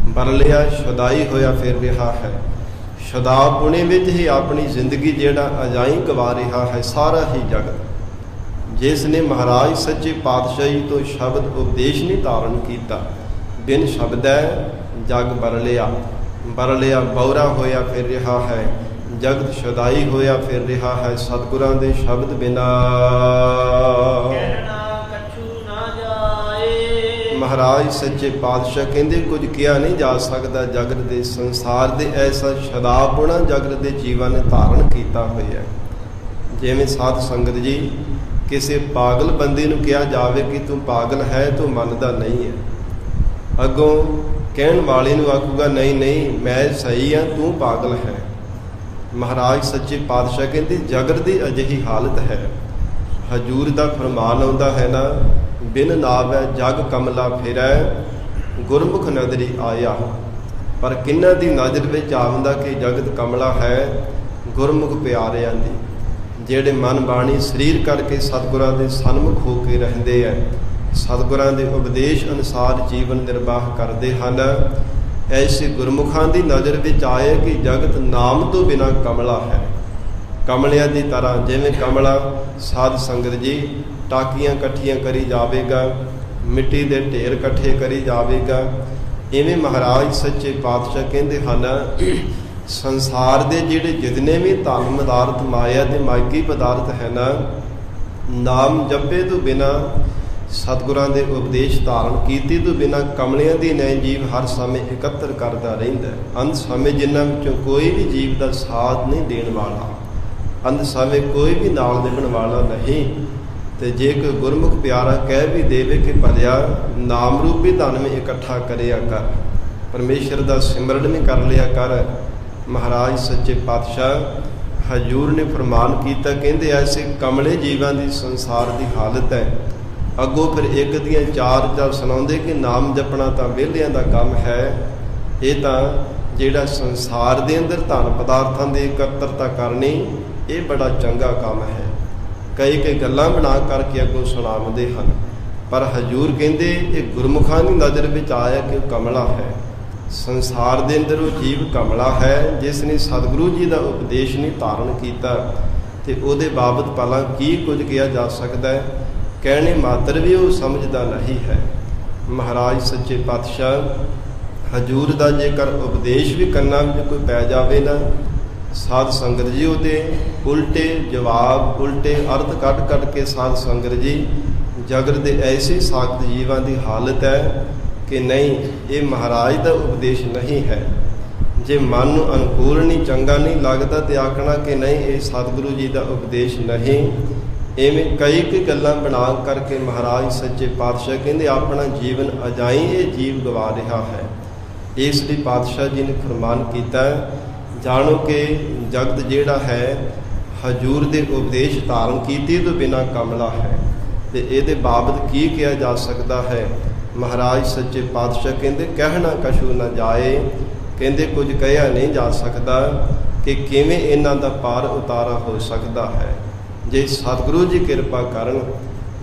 ਬਰਲਿਆ ਸ਼ੁਦਾਈ ਹੋਇਆ ਫਿਰ ਰਿਹਾ ਹੈ। ਸ਼ੁਦਾ ਪੁਣੇ ਵਿੱਚ ਹੀ ਆਪਣੀ ਜ਼ਿੰਦਗੀ ਜਿਹੜਾ ਅਜਾਈਂ ਗਵਾ ਰਿਹਾ ਹੈ ਸਾਰਾ ਹੀ ਜਗਤ। ਜਿਸ ਨੇ ਮਹਾਰਾਜ ਸੱਚੇ ਪਾਤਸ਼ਾਹੀ ਤੋਂ ਸ਼ਬਦ ਉਪਦੇਸ਼ ਨਹੀਂ ਧਾਰਨ ਕੀਤਾ, ਬਿਨ ਸ਼ਬਦੈ ਜਗ ਬਰਲਿਆ, ਬਰਲਿਆ ਬੌਰਾ ਹੋਇਆ ਫਿਰ ਰਿਹਾ ਹੈ, ਜਗਤ ਸ਼ੁਦਾਈ ਹੋਇਆ ਫਿਰ ਰਿਹਾ ਹੈ ਸਤਿਗੁਰਾਂ ਦੇ ਸ਼ਬਦ ਬਿਨਾਂ। ਮਹਾਰਾਜ ਸੱਚੇ ਪਾਤਸ਼ਾਹ ਕਹਿੰਦੇ ਕੁਝ ਕਿਹਾ ਨਹੀਂ ਜਾ ਸਕਦਾ ਜਗਤ ਦੇ ਸੰਸਾਰ ਦੇ, ਐਸਾ ਸ਼ਦਾਪੁਣਾ ਜਗਤ ਦੇ ਜੀਵਾਂ ਨੇ ਧਾਰਨ ਕੀਤਾ ਹੋਇਆ। ਜਿਵੇਂ ਸਾਧ ਸੰਗਤ ਜੀ ਕਿਸੇ ਪਾਗਲ ਬੰਦੇ ਨੂੰ ਕਿਹਾ ਜਾਵੇ ਕਿ ਤੂੰ ਪਾਗਲ ਹੈ, ਤੂੰ ਮੰਨਦਾ ਨਹੀਂ ਹੈ। ਅੱਗੋਂ ਕਹਿਣ ਵਾਲੇ ਨੂੰ ਆਖੂਗਾ ਨਹੀਂ ਨਹੀਂ ਮੈਂ ਸਹੀ ਹਾਂ, ਤੂੰ ਪਾਗਲ ਹੈ। ਮਹਾਰਾਜ ਸੱਚੇ ਪਾਤਸ਼ਾਹ ਕਹਿੰਦੇ ਜਗਤ ਦੀ ਅਜਿਹੀ ਹਾਲਤ ਹੈ। ਹਜੂਰ ਦਾ ਫਰਮਾਨ ਆਉਂਦਾ ਹੈ ਨਾ, ਬਿਨ ਨਾਵੈ ਜਗ ਕਮਲਾ ਫਿਰੈ, ਗੁਰਮੁਖ ਨਦਰੀ ਆਇਆ। ਪਰ ਕਿਹਨਾਂ ਦੀ ਨਜ਼ਰ ਵਿੱਚ ਆਉਂਦਾ ਕਿ ਜਗਤ ਕਮਲਾ ਹੈ? ਗੁਰਮੁਖ ਪਿਆਰਿਆਂ ਦੀ, ਜਿਹੜੇ ਮਨ ਬਾਣੀ ਸਰੀਰ ਕਰਕੇ ਸਤਿਗੁਰਾਂ ਦੇ ਸਨਮੁਖ ਹੋ ਕੇ ਰਹਿੰਦੇ ਹੈ, ਸਤਿਗੁਰਾਂ ਦੇ ਉਪਦੇਸ਼ ਅਨੁਸਾਰ ਜੀਵਨ ਨਿਰਵਾਹ ਕਰਦੇ ਹਨ। ਐਸੇ ਗੁਰਮੁਖਾਂ ਦੀ ਨਜ਼ਰ ਵਿੱਚ ਆਏ ਕਿ ਜਗਤ ਨਾਮ ਤੋਂ ਬਿਨਾਂ ਕਮਲਾ ਹੈ। ਕਮਲਿਆਂ ਦੀ ਤਰ੍ਹਾਂ, ਜਿਵੇਂ ਕਮਲਾ ਸਾਧ ਸੰਗਤ ਜੀ ਟਾਕੀਆਂ ਇਕੱਠੀਆਂ ਕਰੀ ਜਾਵੇਗਾ, ਮਿੱਟੀ ਦੇ ਢੇਰ ਇਕੱਠੇ ਕਰੀ ਜਾਵੇਗਾ। ਇਵੇਂ ਮਹਾਰਾਜ ਸੱਚੇ ਪਾਤਸ਼ਾਹ ਕਹਿੰਦੇ ਹਨ, ਸੰਸਾਰ ਦੇ ਜਿਹੜੇ ਜਿਤਨੇ ਵੀ ਧਨ ਪਦਾਰਥ ਮਾਇਆ ਦੇ ਮਾਇਕੀ ਪਦਾਰਥ ਹੈ ਨਾ, ਨਾਮ ਜਪੇ ਤੋਂ ਬਿਨਾ, ਸਤਿਗੁਰਾਂ ਦੇ ਉਪਦੇਸ਼ ਧਾਰਨ ਕੀਤੀ ਤੋਂ ਬਿਨਾ ਕਮਲਿਆਂ ਦੀ ਨੈ ਜੀਵ ਹਰ ਸਮੇਂ ਇਕੱਤਰ ਕਰਦਾ ਰਹਿੰਦਾ। ਅੰਤ ਸਮੇਂ ਜਿਨ੍ਹਾਂ ਵਿੱਚੋਂ ਕੋਈ ਵੀ ਜੀਵ ਦਾ ਸਾਥ ਨਹੀਂ ਦੇਣ ਵਾਲਾ, ਅੰਤ ਸਮੇਂ ਕੋਈ ਵੀ ਨਾਲ ਦੇਣ ਵਾਲਾ ਨਹੀਂ। ਤੇ ਜੇ ਕੋਈ ਗੁਰਮੁਖ ਪਿਆਰਾ ਕਹਿ ਵੀ ਦੇਵੇ ਕਿ ਭਲਿਆ ਨਾਮ ਰੂਪੀ ਧਨ ਵਿੱਚ ਇਕੱਠਾ ਕਰਿਆ ਕਰ, ਪਰਮੇਸ਼ਰ ਦਾ ਸਿਮਰਨ ਵੀ ਕਰ ਲਿਆ ਕਰ। ਮਹਾਰਾਜ ਸੱਚੇ ਪਾਤਸ਼ਾਹ ਹਜੂਰ ਨੇ ਫਰਮਾਨ ਕੀਤਾ, ਕਹਿੰਦੇ ਐਸੇ ਕਮਲੇ ਜੀਵਾਂ ਦੀ ਸੰਸਾਰ ਦੀ ਹਾਲਤ ਹੈ। ਅੱਗੋਂ ਫਿਰ ਇੱਕ ਦੀਆਂ ਚਾਰ ਸੁਣਾਉਂਦੇ ਕਿ ਨਾਮ ਜਪਣਾ ਤਾਂ ਵਿਹਲਿਆਂ ਦਾ ਕੰਮ ਹੈ। ਇਹ ਤਾਂ ਜਿਹੜਾ ਸੰਸਾਰ ਦੇ ਅੰਦਰ ਧਨ ਪਦਾਰਥਾਂ ਦੀ ਇਕੱਤਰਤਾ ਕਰਨੀ, ਇਹ ਬੜਾ ਚੰਗਾ ਕੰਮ ਹੈ। ਕਈ ਗੱਲਾਂ ਬਣਾ ਕਰਕੇ ਅੱਗੋਂ ਸੁਣਾਉਂਦੇ ਹਨ, ਪਰ ਹਜੂਰ ਕਹਿੰਦੇ ਇਹ ਗੁਰਮੁਖਾਂ ਦੀ ਨਜ਼ਰ ਵਿੱਚ ਆਇਆ ਕਿ ਉਹ ਕਮਲਾ ਹੈ। ਸੰਸਾਰ ਦੇ ਅੰਦਰ ਉਹ ਜੀਵ ਕਮਲਾ ਹੈ ਜਿਸ ਨੇ ਸਤਿਗੁਰੂ ਜੀ ਦਾ ਉਪਦੇਸ਼ ਨਹੀਂ ਧਾਰਨ ਕੀਤਾ, ਤੇ ਉਹਦੇ ਬਾਬਤ ਭਲਾ ਕੀ ਕੁਝ ਕਿਹਾ ਜਾ ਸਕਦਾ ਹੈ। ਕਹਿਣੇ ਮਾਤਰ ਵੀ ਉਹ ਸਮਝਦਾ ਨਹੀਂ ਹੈ। ਮਹਾਰਾਜ ਸੱਚੇ ਪਾਤਸ਼ਾਹ ਹਜੂਰ ਦਾ ਜੇਕਰ ਉਪਦੇਸ਼ ਵੀ ਕੰਨਾਂ ਵਿੱਚ ਕੋਈ ਪੈ ਜਾਵੇ ਨਾ, ਸਾਧ ਸੰਗਤ ਜੀ ਉਹਦੇ ਉਲਟੇ ਜਵਾਬ, ਉਲਟੇ ਅਰਥ ਕੱਢ ਕੇ ਸਾਧ ਸੰਗਤ ਜੀ ਜਗਤ ਦੇ ਐਸੇ ਸਾਖਤ ਜੀਵਾਂ ਦੀ ਹਾਲਤ ਹੈ ਕਿ ਨਹੀਂ, ਇਹ ਮਹਾਰਾਜ ਦਾ ਉਪਦੇਸ਼ ਨਹੀਂ ਹੈ। ਜੇ ਮਨ ਨੂੰ ਅਨੁਕੂਲ ਨਹੀਂ, ਚੰਗਾ ਨਹੀਂ ਲੱਗਦਾ ਤੇ ਆਖਣਾ ਕਿ ਨਹੀਂ ਇਹ ਸਤਿਗੁਰੂ ਜੀ ਦਾ ਉਪਦੇਸ਼ ਨਹੀਂ। ਇਵੇਂ ਕਈ ਗੱਲਾਂ ਬਣਾ ਕਰਕੇ ਮਹਾਰਾਜ ਸੱਚੇ ਪਾਤਸ਼ਾਹ ਕਹਿੰਦੇ ਆਪਣਾ ਜੀਵਨ ਅਜਾਈ ਇਹ ਜੀਵ ਗਵਾ ਰਿਹਾ ਹੈ। ਇਸ ਲਈ ਪਾਤਸ਼ਾਹ ਜੀ ਨੇ ਫਰਮਾਨ ਕੀਤਾ, ਜਾਣੋ ਕਿ ਜਗਤ ਜਿਹੜਾ ਹੈ ਹਜੂਰ ਦੇ ਉਪਦੇਸ਼ ਧਾਰਨ ਕੀਤੀ ਤੋਂ ਬਿਨਾ ਕਮਲਾ ਹੈ। ਤੇ ਇਹਦੇ ਬਾਬਤ ਕੀ ਕਿਹਾ ਜਾ ਸਕਦਾ ਹੈ। ਮਹਾਰਾਜ ਸੱਚੇ ਪਾਤਸ਼ਾਹ ਕਹਿੰਦੇ ਕਹਿਣਾ ਕਛੂ ਨਾ ਜਾਏ, ਕਹਿੰਦੇ ਕੁਝ ਕਹਿਆ ਨਹੀਂ ਜਾ ਸਕਦਾ ਕਿ ਕਿਵੇਂ ਇਹਨਾਂ ਦਾ ਪਾਰ ਉਤਾਰਾ ਹੋ ਸਕਦਾ ਹੈ। ਜੇ ਸਤਿਗੁਰੂ ਜੀ ਕਿਰਪਾ ਕਰਨ,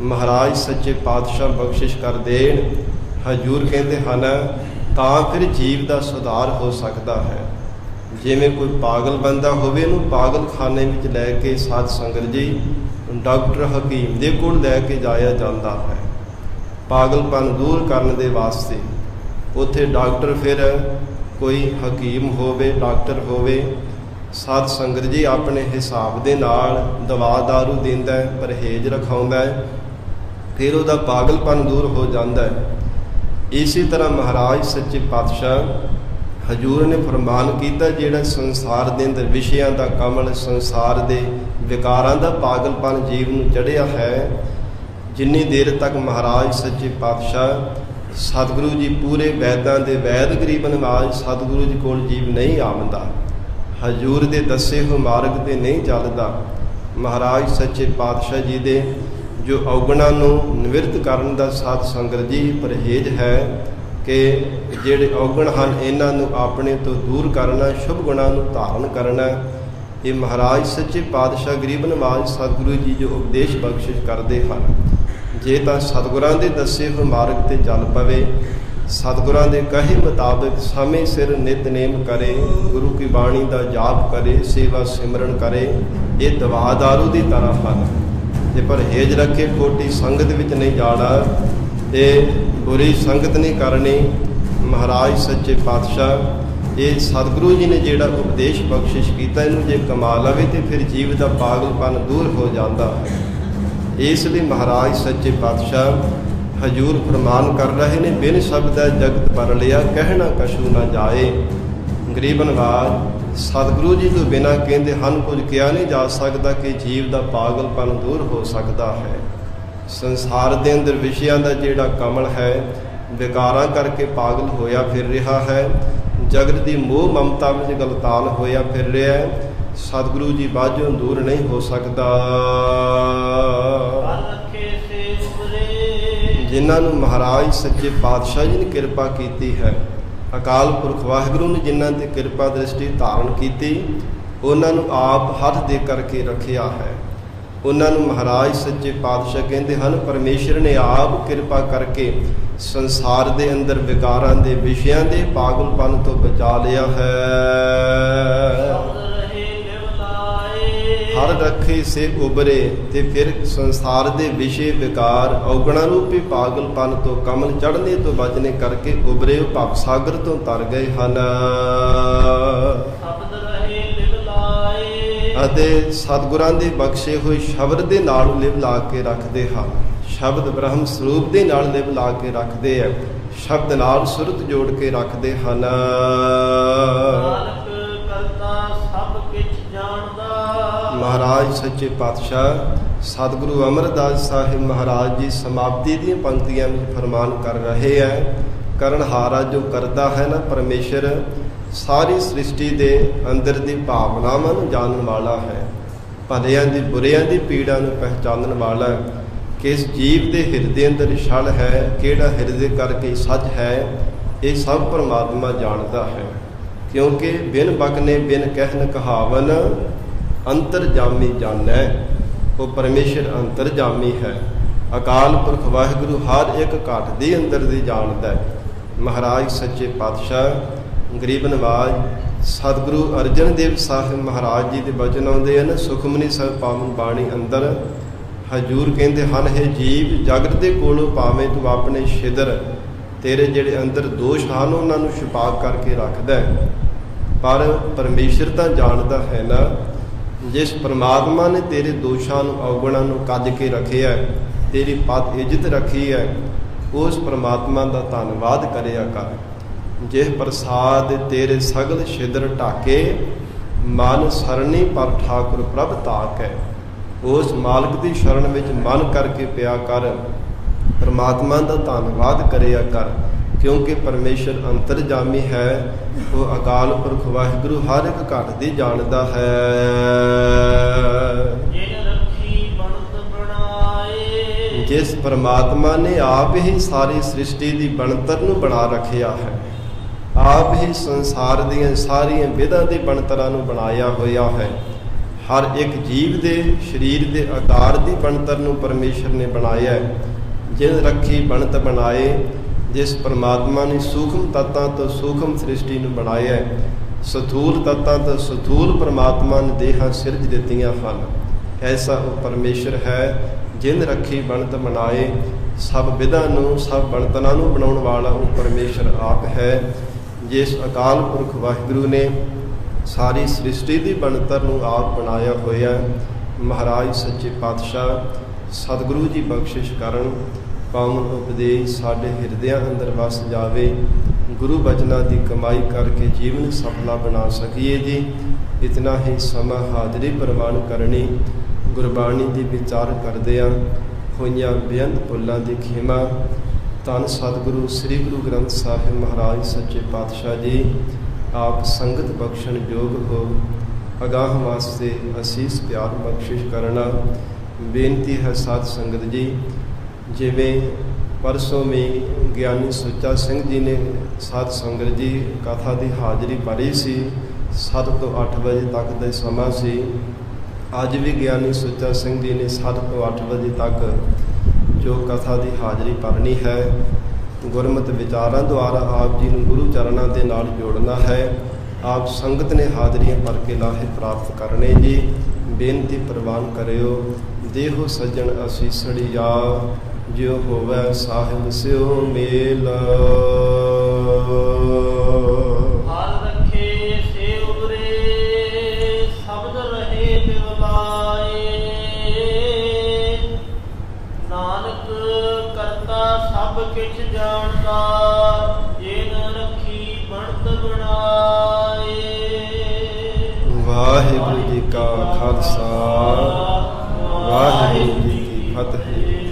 ਮਹਾਰਾਜ ਸੱਚੇ ਪਾਤਸ਼ਾਹ ਬਖਸ਼ਿਸ਼ ਕਰ ਦੇਣ, ਹਜੂਰ ਕਹਿੰਦੇ ਹਨ, ਤਾਂ ਫਿਰ ਜੀਵ ਦਾ ਸੁਧਾਰ ਹੋ ਸਕਦਾ ਹੈ। ਜਿਵੇਂ ਕੋਈ ਪਾਗਲ ਬੰਦਾ ਹੋਵੇ, ਉਹਨੂੰ ਪਾਗਲਖਾਨੇ ਵਿੱਚ ਲੈ ਕੇ ਸਾਧ ਸੰਗਤ ਜੀ ਡਾਕਟਰ ਹਕੀਮ ਦੇ ਕੋਲ ਲੈ ਕੇ ਜਾਇਆ ਜਾਂਦਾ ਹੈ ਪਾਗਲਪਨ ਦੂਰ ਕਰਨ ਦੇ ਵਾਸਤੇ। ਉੱਥੇ ਡਾਕਟਰ ਫਿਰ ਕੋਈ ਹਕੀਮ ਹੋਵੇ, ਡਾਕਟਰ ਹੋਵੇ, ਸਾਧ ਸੰਗਤ ਜੀ ਆਪਣੇ ਹਿਸਾਬ ਦੇ ਨਾਲ ਦਵਾ ਦਾਰੂ ਦਿੰਦਾ ਹੈ, ਪਰਹੇਜ਼ ਰਖਾਉਂਦਾ ਹੈ, ਫਿਰ ਉਹਦਾ ਪਾਗਲਪਨ ਦੂਰ ਹੋ ਜਾਂਦਾ ਹੈ। ਇਸੇ ਤਰ੍ਹਾਂ ਮਹਾਰਾਜ ਸੱਚੇ ਪਾਤਸ਼ਾਹ ਹਜੂਰ ਨੇ ਫਰਮਾਨ ਕੀਤਾ, ਜਿਹੜਾ ਸੰਸਾਰ ਦੇ ਅੰਦਰ ਵਿਸ਼ਿਆਂ ਦਾ ਕਮਲ, ਸੰਸਾਰ ਦੇ ਵਿਕਾਰਾਂ ਦਾ ਪਾਗਲਪਨ ਜੀਵ ਨੂੰ ਚੜ੍ਹਿਆ ਹੈ, ਜਿੰਨੀ ਦੇਰ ਤੱਕ ਮਹਾਰਾਜ ਸੱਚੇ ਪਾਤਸ਼ਾਹ ਸਤਿਗੁਰੂ ਜੀ ਪੂਰੇ ਵੈਦਾਂ ਦੇ ਵੈਦ ਗਰੀਬਨ ਆਵਾਜ਼ ਸਤਿਗੁਰੂ ਜੀ ਕੋਲ ਜੀਵ ਨਹੀਂ ਆਉਂਦਾ, ਹਜੂਰ ਦੇ ਦੱਸੇ ਹੋਏ ਮਾਰਗ ਤੇ ਨਹੀਂ ਚੱਲਦਾ। ਮਹਾਰਾਜ ਸੱਚੇ ਪਾਤਸ਼ਾਹ ਜੀ ਦੇ ਜੋ ਔਗਣਾਂ ਨੂੰ ਨਿਵਰਤ ਕਰਨ ਦਾ ਸਾਧ ਸੰਗਤ ਜੀ ਪਰਹੇਜ਼ ਹੈ ਕਿ ਜਿਹੜੇ ਔਗਣ ਹਨ ਇਹਨਾਂ ਨੂੰ ਆਪਣੇ ਤੋਂ ਦੂਰ ਕਰਨਾ, ਸ਼ੁਭ ਗੁਣਾਂ ਨੂੰ ਧਾਰਨ ਕਰਨਾ। ਇਹ ਮਹਾਰਾਜ ਸੱਚੇ ਪਾਤਸ਼ਾਹ ਗਰੀਬ ਨਵਾਜ਼ ਸਤਿਗੁਰੂ ਜੀ ਜੋ ਉਪਦੇਸ਼ ਬਖਸ਼ਿਸ਼ ਕਰਦੇ ਹਨ। ਜੇ ਤਾਂ ਸਤਿਗੁਰਾਂ ਦੇ ਦੱਸੇ ਹੋਏ ਮਾਰਗ ਤੇ ਚੱਲ ਪਵੇ, ਸਤਿਗੁਰਾਂ ਦੇ ਕਹੇ ਮੁਤਾਬਕ ਸਮੇਂ ਸਿਰ ਨਿਤਨੇਮ ਕਰੇ, ਗੁਰੂ ਕੀ ਬਾਣੀ ਦਾ ਜਾਪ ਕਰੇ, ਸੇਵਾ ਸਿਮਰਨ ਕਰੇ, ਇਹ ਦਵਾ ਦਾਰੂ ਦੀ ਤਰ੍ਹਾਂ ਹਨ। ਤੇ ਪਰਹੇਜ਼ ਰੱਖੇ, ਖੋਟੀ ਸੰਗਤ ਵਿੱਚ ਨਹੀਂ ਜਾਣਾ, ਤੇ ਬੁਰੀ ਸੰਗਤ ਨਹੀਂ ਕਰਨੀ। ਮਹਾਰਾਜ ਸੱਚੇ ਪਾਤਸ਼ਾਹ ਇਹ ਸਤਿਗੁਰੂ ਜੀ ਨੇ ਜਿਹੜਾ ਉਪਦੇਸ਼ ਬਖਸ਼ਿਸ਼ ਕੀਤਾ, ਇਹਨੂੰ ਜੇ ਕਮਾ ਲਵੇ ਤੇ ਫਿਰ ਜੀਵ ਦਾ ਪਾਗਲਪਨ ਦੂਰ ਹੋ ਜਾਂਦਾ ਹੈ। ਇਸ ਲਈ ਮਹਾਰਾਜ ਸੱਚੇ ਪਾਤਸ਼ਾਹ ਹਜੂਰ ਫਰਮਾਨ ਕਰ ਰਹੇ ਨੇ, ਬਿਨ ਸ਼ਬਦ ਜਗਤ ਪਰ ਲਿਆ, ਕਹਿਣਾ ਕਛੂ ਨਾ ਜਾਏ। ਗਰੀਬ ਨਵਾਜ਼ ਸਤਿਗੁਰੂ ਜੀ ਤੋਂ ਬਿਨਾਂ ਕਹਿੰਦੇ ਹਨ ਕੁਝ ਕਿਹਾ ਨਹੀਂ ਜਾ ਸਕਦਾ ਕਿ ਜੀਵ ਦਾ ਪਾਗਲਪਨ ਦੂਰ ਹੋ ਸਕਦਾ ਹੈ। ਸੰਸਾਰ ਦੇ ਅੰਦਰ ਵਿਸ਼ਿਆਂ ਦਾ ਜਿਹੜਾ ਕਮਲ ਹੈ, ਵਿਕਾਰਾਂ ਕਰਕੇ ਪਾਗਲ ਹੋਇਆ ਫਿਰ ਰਿਹਾ ਹੈ, ਜਗਤ ਦੀ ਮੋਹ ਮਮਤਾ ਵਿੱਚ ਗਲਤਾਨ ਹੋਇਆ ਫਿਰ ਰਿਹਾ ਹੈ, ਸਤਿਗੁਰੂ ਜੀ ਬਾਝੋਂ ਦੂਰ ਨਹੀਂ ਹੋ ਸਕਦਾ। ਜਿਨ੍ਹਾਂ ਨੂੰ ਮਹਾਰਾਜ ਸੱਚੇ ਪਾਤਸ਼ਾਹ ਜੀ ਨੇ ਕਿਰਪਾ ਕੀਤੀ ਹੈ, ਅਕਾਲ ਪੁਰਖ ਵਾਹਿਗੁਰੂ ਨੇ ਜਿਨ੍ਹਾਂ ਤੇ ਕਿਰਪਾ ਦ੍ਰਿਸ਼ਟੀ ਧਾਰਨ ਕੀਤੀ, ਉਹਨਾਂ ਨੂੰ ਆਪ ਹੱਥ ਦੇ ਕਰਕੇ ਰੱਖਿਆ ਹੈ। ਉਹਨਾਂ ਨੂੰ ਮਹਾਰਾਜ ਸੱਚੇ ਪਾਤਸ਼ਾਹ ਕਹਿੰਦੇ ਹਨ, ਪਰਮੇਸ਼ਰ ਨੇ ਆਪ ਕਿਰਪਾ ਕਰਕੇ ਸੰਸਾਰ ਦੇ ਅੰਦਰ ਵਿਕਾਰਾਂ ਦੇ ਵਿਸ਼ਿਆਂ ਦੇ ਪਾਗਲਪਨ ਤੋਂ ਬਚਾ ਲਿਆ ਹੈ। ਹਰ ਰੱਖੇ ਸੇ ਉਬਰੇ। ਤੇ ਫਿਰ ਸੰਸਾਰ ਦੇ ਵਿਸ਼ੇ ਵਿਕਾਰ ਔਗਣਾ ਰੂਪੀ ਪਾਗਲਪਨ ਤੋਂ ਕਮਲ ਚੜ੍ਹਨੇ ਤੋਂ ਬਚਨੇ ਕਰਕੇ ਉਬਰੇ ਉਹ ਭਵ ਸਾਗਰ ਤੋਂ ਤਰ ਗਏ ਹਨ। ਸ਼ਬਦ ਰਹੇ ਲਿਵ ਲਾਏ। ਅਤੇ ਸਤਿਗੁਰਾਂ ਦੇ ਬਖਸ਼ੇ ਹੋਏ ਸ਼ਬਦ ਦੇ ਨਾਲ ਲਿਵ ਲਾ ਕੇ ਰੱਖਦੇ ਹਨ। ਸ਼ਬਦ ਬ੍ਰਹਮ ਸਰੂਪ ਦੇ ਨਾਲ ਲਿਵ ਲਾ ਕੇ ਰੱਖਦੇ ਹੈ। ਸ਼ਬਦ ਨਾਲ ਸੁਰਤ ਜੋੜ ਕੇ ਰੱਖਦੇ ਹਨ। ਨਾਨਕ ਕਰਤਾ ਸਭ ਕਿਛ ਜਾਣਦਾ। ਮਹਾਰਾਜ ਸੱਚੇ ਪਾਤਸ਼ਾਹ ਸਤਿਗੁਰੂ ਅਮਰਦਾਸ ਸਾਹਿਬ ਮਹਾਰਾਜ ਜੀ ਸਮਾਪਤੀ ਦੀਆਂ ਪੰਕਤੀਆਂ ਵਿੱਚ ਫਰਮਾਨ ਕਰ ਰਹੇ ਹੈ। ਕਰਨਹਾਰਾ ਜੋ ਕਰਦਾ ਹੈ ਨਾ ਪਰਮੇਸ਼ਰ, ਸਾਰੀ ਸ੍ਰਿਸ਼ਟੀ ਦੇ ਅੰਦਰ ਦੀ ਭਾਵਨਾਵਾਂ ਨੂੰ ਜਾਣਨ ਵਾਲਾ ਹੈ। ਭਲਿਆਂ ਦੀ ਬੁਰਿਆਂ ਦੀ ਪੀੜਾ ਨੂੰ ਪਹਿਚਾਨਣ ਵਾਲਾ ਹੈ। ਕਿਸ ਜੀਵ ਦੇ ਹਿਰਦੇ ਅੰਦਰ ਛਲ ਹੈ, ਕਿਹੜਾ ਹਿਰਦੇ ਕਰਕੇ ਸੱਚ ਹੈ, ਇਹ ਸਭ ਪਰਮਾਤਮਾ ਜਾਣਦਾ ਹੈ। ਕਿਉਂਕਿ ਬਿਨ ਬਕਨੇ ਬਿਨ ਕਹਿਨ ਕਹਾਵਨ ਅੰਤਰਜਾਮੀ ਜਾਣੈ। ਉਹ ਪਰਮੇਸ਼ਰ ਅੰਤਰਜਾਮੀ ਹੈ। ਅਕਾਲ ਪੁਰਖ ਵਾਹਿਗੁਰੂ ਹਰ ਇੱਕ ਘਟ ਦੇ ਅੰਦਰ ਦੀ ਜਾਣਦਾ ਹੈ। ਮਹਾਰਾਜ ਸੱਚੇ ਪਾਤਸ਼ਾਹ ਗਰੀਬ ਨਵਾਜ ਸਤਿਗੁਰੂ ਅਰਜਨ ਦੇਵ ਸਾਹਿਬ ਮਹਾਰਾਜ ਜੀ ਦੇ ਬਚਨ ਆਉਂਦੇ ਹਨ ਸੁਖਮਨੀ ਸਾਹਿਬ ਪਾਵਨ ਬਾਣੀ ਅੰਦਰ। ਹਜੂਰ ਕਹਿੰਦੇ ਹਨ, ਹੈ ਜੀਵ ਜਗਤ ਦੇ ਕੋਲੋਂ ਭਾਵੇਂ ਤੂੰ ਆਪਣੇ ਛਿਦਰ, ਤੇਰੇ ਜਿਹੜੇ ਅੰਦਰ ਦੋਸ਼ ਹਨ ਉਹਨਾਂ ਨੂੰ ਛੁਪਾ ਕਰਕੇ ਰੱਖਦਾ ਹੈ, ਪਰ ਪਰਮੇਸ਼ਰ ਤਾਂ ਜਾਣਦਾ ਹੈ ਨਾ। ਜਿਸ ਪਰਮਾਤਮਾ ਨੇ ਤੇਰੇ ਦੋਸ਼ਾਂ ਨੂੰ ਔਗਣਾਂ ਨੂੰ ਕੱਜ ਕੇ ਰੱਖਿਆ, ਤੇਰੀ ਪਦ ਇੱਜ਼ਤ ਰੱਖੀ ਹੈ, ਉਸ ਪਰਮਾਤਮਾ ਦਾ ਧੰਨਵਾਦ ਕਰਿਆ ਕਰ। ਜਿਸ ਪ੍ਰਸਾਦ ਤੇਰੇ ਸਗਲ ਛਿਦਰ ਢਾਕੇ, ਮਨ ਸਰਣੀ ਪਰ ਠਾਕੁਰ ਪ੍ਰਭ ਤਾਕ ਹੈ। ਉਸ ਮਾਲਕ ਦੀ ਸ਼ਰਨ ਵਿੱਚ ਮਨ ਕਰਕੇ ਪਿਆ ਕਰ, ਪਰਮਾਤਮਾ ਦਾ ਧੰਨਵਾਦ ਕਰਿਆ ਕਰ। ਕਿਉਂਕਿ ਪਰਮੇਸ਼ਰ ਅੰਤਰਜਾਮੀ ਹੈ। ਉਹ ਅਕਾਲ ਪੁਰਖ ਵਾਹਿਗੁਰੂ ਹਰ ਇੱਕ ਘਟ ਦੀ ਜਾਣਦਾ ਹੈ। ਜਿਸ ਪਰਮਾਤਮਾ ਨੇ ਆਪ ਹੀ ਸਾਰੀ ਸ੍ਰਿਸ਼ਟੀ ਦੀ ਬਣਤਰ ਨੂੰ ਬਣਾ ਰੱਖਿਆ ਹੈ, ਆਪ ਹੀ ਸੰਸਾਰ ਦੀਆਂ ਸਾਰੀਆਂ ਵਿਧਾਂ ਦੇ ਬਣਤਰਾਂ ਨੂੰ ਬਣਾਇਆ ਹੋਇਆ ਹੈ। ਹਰ ਇੱਕ ਜੀਵ ਦੇ ਸਰੀਰ ਦੇ ਆਕਾਰ ਦੀ ਬਣਤਰ ਨੂੰ ਪਰਮੇਸ਼ਰ ਨੇ ਬਣਾਇਆ ਹੈ। ਜਿਨ ਰੱਖੀ ਬਣਤ ਬਣਾਏ, ਜਿਸ ਪਰਮਾਤਮਾ ਨੇ ਸੂਖਮ ਤੱਤਾਂ ਤੋਂ ਸੂਖਮ ਸ੍ਰਿਸ਼ਟੀ ਨੂੰ ਬਣਾਇਆ ਹੈ, ਸਥੂਲ ਤੱਤਾਂ ਤੋਂ ਸਥੂਲ ਪਰਮਾਤਮਾ ਨੇ ਦੇਹਾਂ ਸਿਰਜ ਦਿੱਤੀਆਂ ਹਨ। ਐਸਾ ਉਹ ਪਰਮੇਸ਼ਰ ਹੈ ਜਿਨ ਰੱਖੀ ਬਣਤ ਬਣਾਏ। ਸਭ ਵਿਧਾਂ ਨੂੰ ਸਭ ਬਣਤਰਾਂ ਨੂੰ ਬਣਾਉਣ ਵਾਲਾ ਉਹ ਪਰਮੇਸ਼ਰ ਆਪ ਹੈ। ਜਿਸ ਅਕਾਲ ਪੁਰਖ ਵਾਹਿਗੁਰੂ ਨੇ ਸਾਰੀ ਸ੍ਰਿਸ਼ਟੀ ਦੀ ਬਣਤਰ ਨੂੰ ਆਪ ਬਣਾਇਆ ਹੋਇਆ। ਮਹਾਰਾਜ ਸੱਚੇ ਪਾਤਸ਼ਾਹ ਸਤਿਗੁਰੂ ਜੀ ਬਖਸ਼ਿਸ਼ ਕਰਨ, ਪਾਵਨ ਉਪਦੇਸ਼ ਸਾਡੇ ਹਿਰਦਿਆਂ ਅੰਦਰ ਵਸ ਜਾਵੇ। ਗੁਰੂ ਬਚਨਾਂ ਦੀ ਕਮਾਈ ਕਰਕੇ ਜੀਵਨ ਸਫਲਾ ਬਣਾ ਸਕੀਏ ਜੀ। ਇਤਨਾ ਹੀ ਸਮਾਂ ਹਾਜ਼ਰੀ ਪ੍ਰਵਾਨ ਕਰਨੀ। ਗੁਰਬਾਣੀ ਦੀ ਵਿਚਾਰ ਕਰਦਿਆਂ ਹੋਈਆਂ ਬੇਅੰਤ ਭੁੱਲਾਂ ਦੀ ਖਿਮਾ। ਧੰਨ ਸਤਿਗੁਰੂ ਸ੍ਰੀ ਗੁਰੂ ਗ੍ਰੰਥ ਸਾਹਿਬ ਮਹਾਰਾਜ ਸੱਚੇ ਪਾਤਸ਼ਾਹ ਜੀ ਆਪ ਸੰਗਤ ਬਖਸ਼ਣ ਯੋਗ ਹੋ। ਅਗਾਹ ਵਾਸਤੇ ਅਸੀਸ ਪਿਆਰ ਬਖਸ਼ਿਸ਼ ਕਰਨਾ। ਬੇਨਤੀ ਹੈ ਸਾਧ ਸੰਗਤ ਜੀ, ਜਿਵੇਂ ਪਰਸੋਂ ਵੀ ਗਿਆਨੀ ਸੁੱਚਾ ਸਿੰਘ ਜੀ ਨੇ ਸਾਧ ਸੰਗਤ ਜੀ ਕਥਾ ਦੀ ਹਾਜ਼ਰੀ ਭਰੀ ਸੀ। 7 ਤੋਂ 8 ਵਜੇ ਤੱਕ ਦਾ ਸਮਾਂ ਸੀ। ਅੱਜ ਵੀ ਗਿਆਨੀ ਸੁੱਚਾ ਸਿੰਘ ਜੀ ਨੇ 7 ਤੋਂ 8 ਵਜੇ ਤੱਕ ਜੋ ਕਥਾ ਦੀ ਹਾਜ਼ਰੀ ਭਰਨੀ ਹੈ। ਗੁਰਮਤਿ ਵਿਚਾਰਾਂ ਦੁਆਰਾ ਆਪ ਜੀ ਨੂੰ ਗੁਰੂ ਚਰਨਾਂ ਦੇ ਨਾਲ ਜੋੜਨਾ ਹੈ। ਆਪ ਸੰਗਤ ਨੇ ਹਾਜ਼ਰੀਆਂ ਭਰ ਕੇ ਲਾਹੇ ਪ੍ਰਾਪਤ ਕਰਨੇ ਜੀ। ਬੇਨਤੀ ਪ੍ਰਵਾਨ ਕਰਿਓ। ਦੇਹੋ ਸੱਜਣ ਅਸੀਸੜੀਆ, ਜਿਉ ਹੋਵੇ ਸਾਹਿਬ ਸਿਓ ਮੇਲ। ਹਰ ਰੱਖੇ ਸੇ ਉਬਰੇ, ਸ਼ਬਦ ਰਹੇ ਬਿਵਲਾਏ। ਨਾਨਕ ਕਰਤਾ ਸਭ ਕਿਛ ਜਾਣਦਾ, ਜਿਨ ਰੱਖੀ ਬਣਤ ਬਣਾਏ। ਵਾਹਿਗੁਰੂ ਜੀ ਕਾ ਖਾਲਸਾ, ਵਾਹਿਗੁਰੂ ਜੀ ਕੀ ਫਤਿਹ।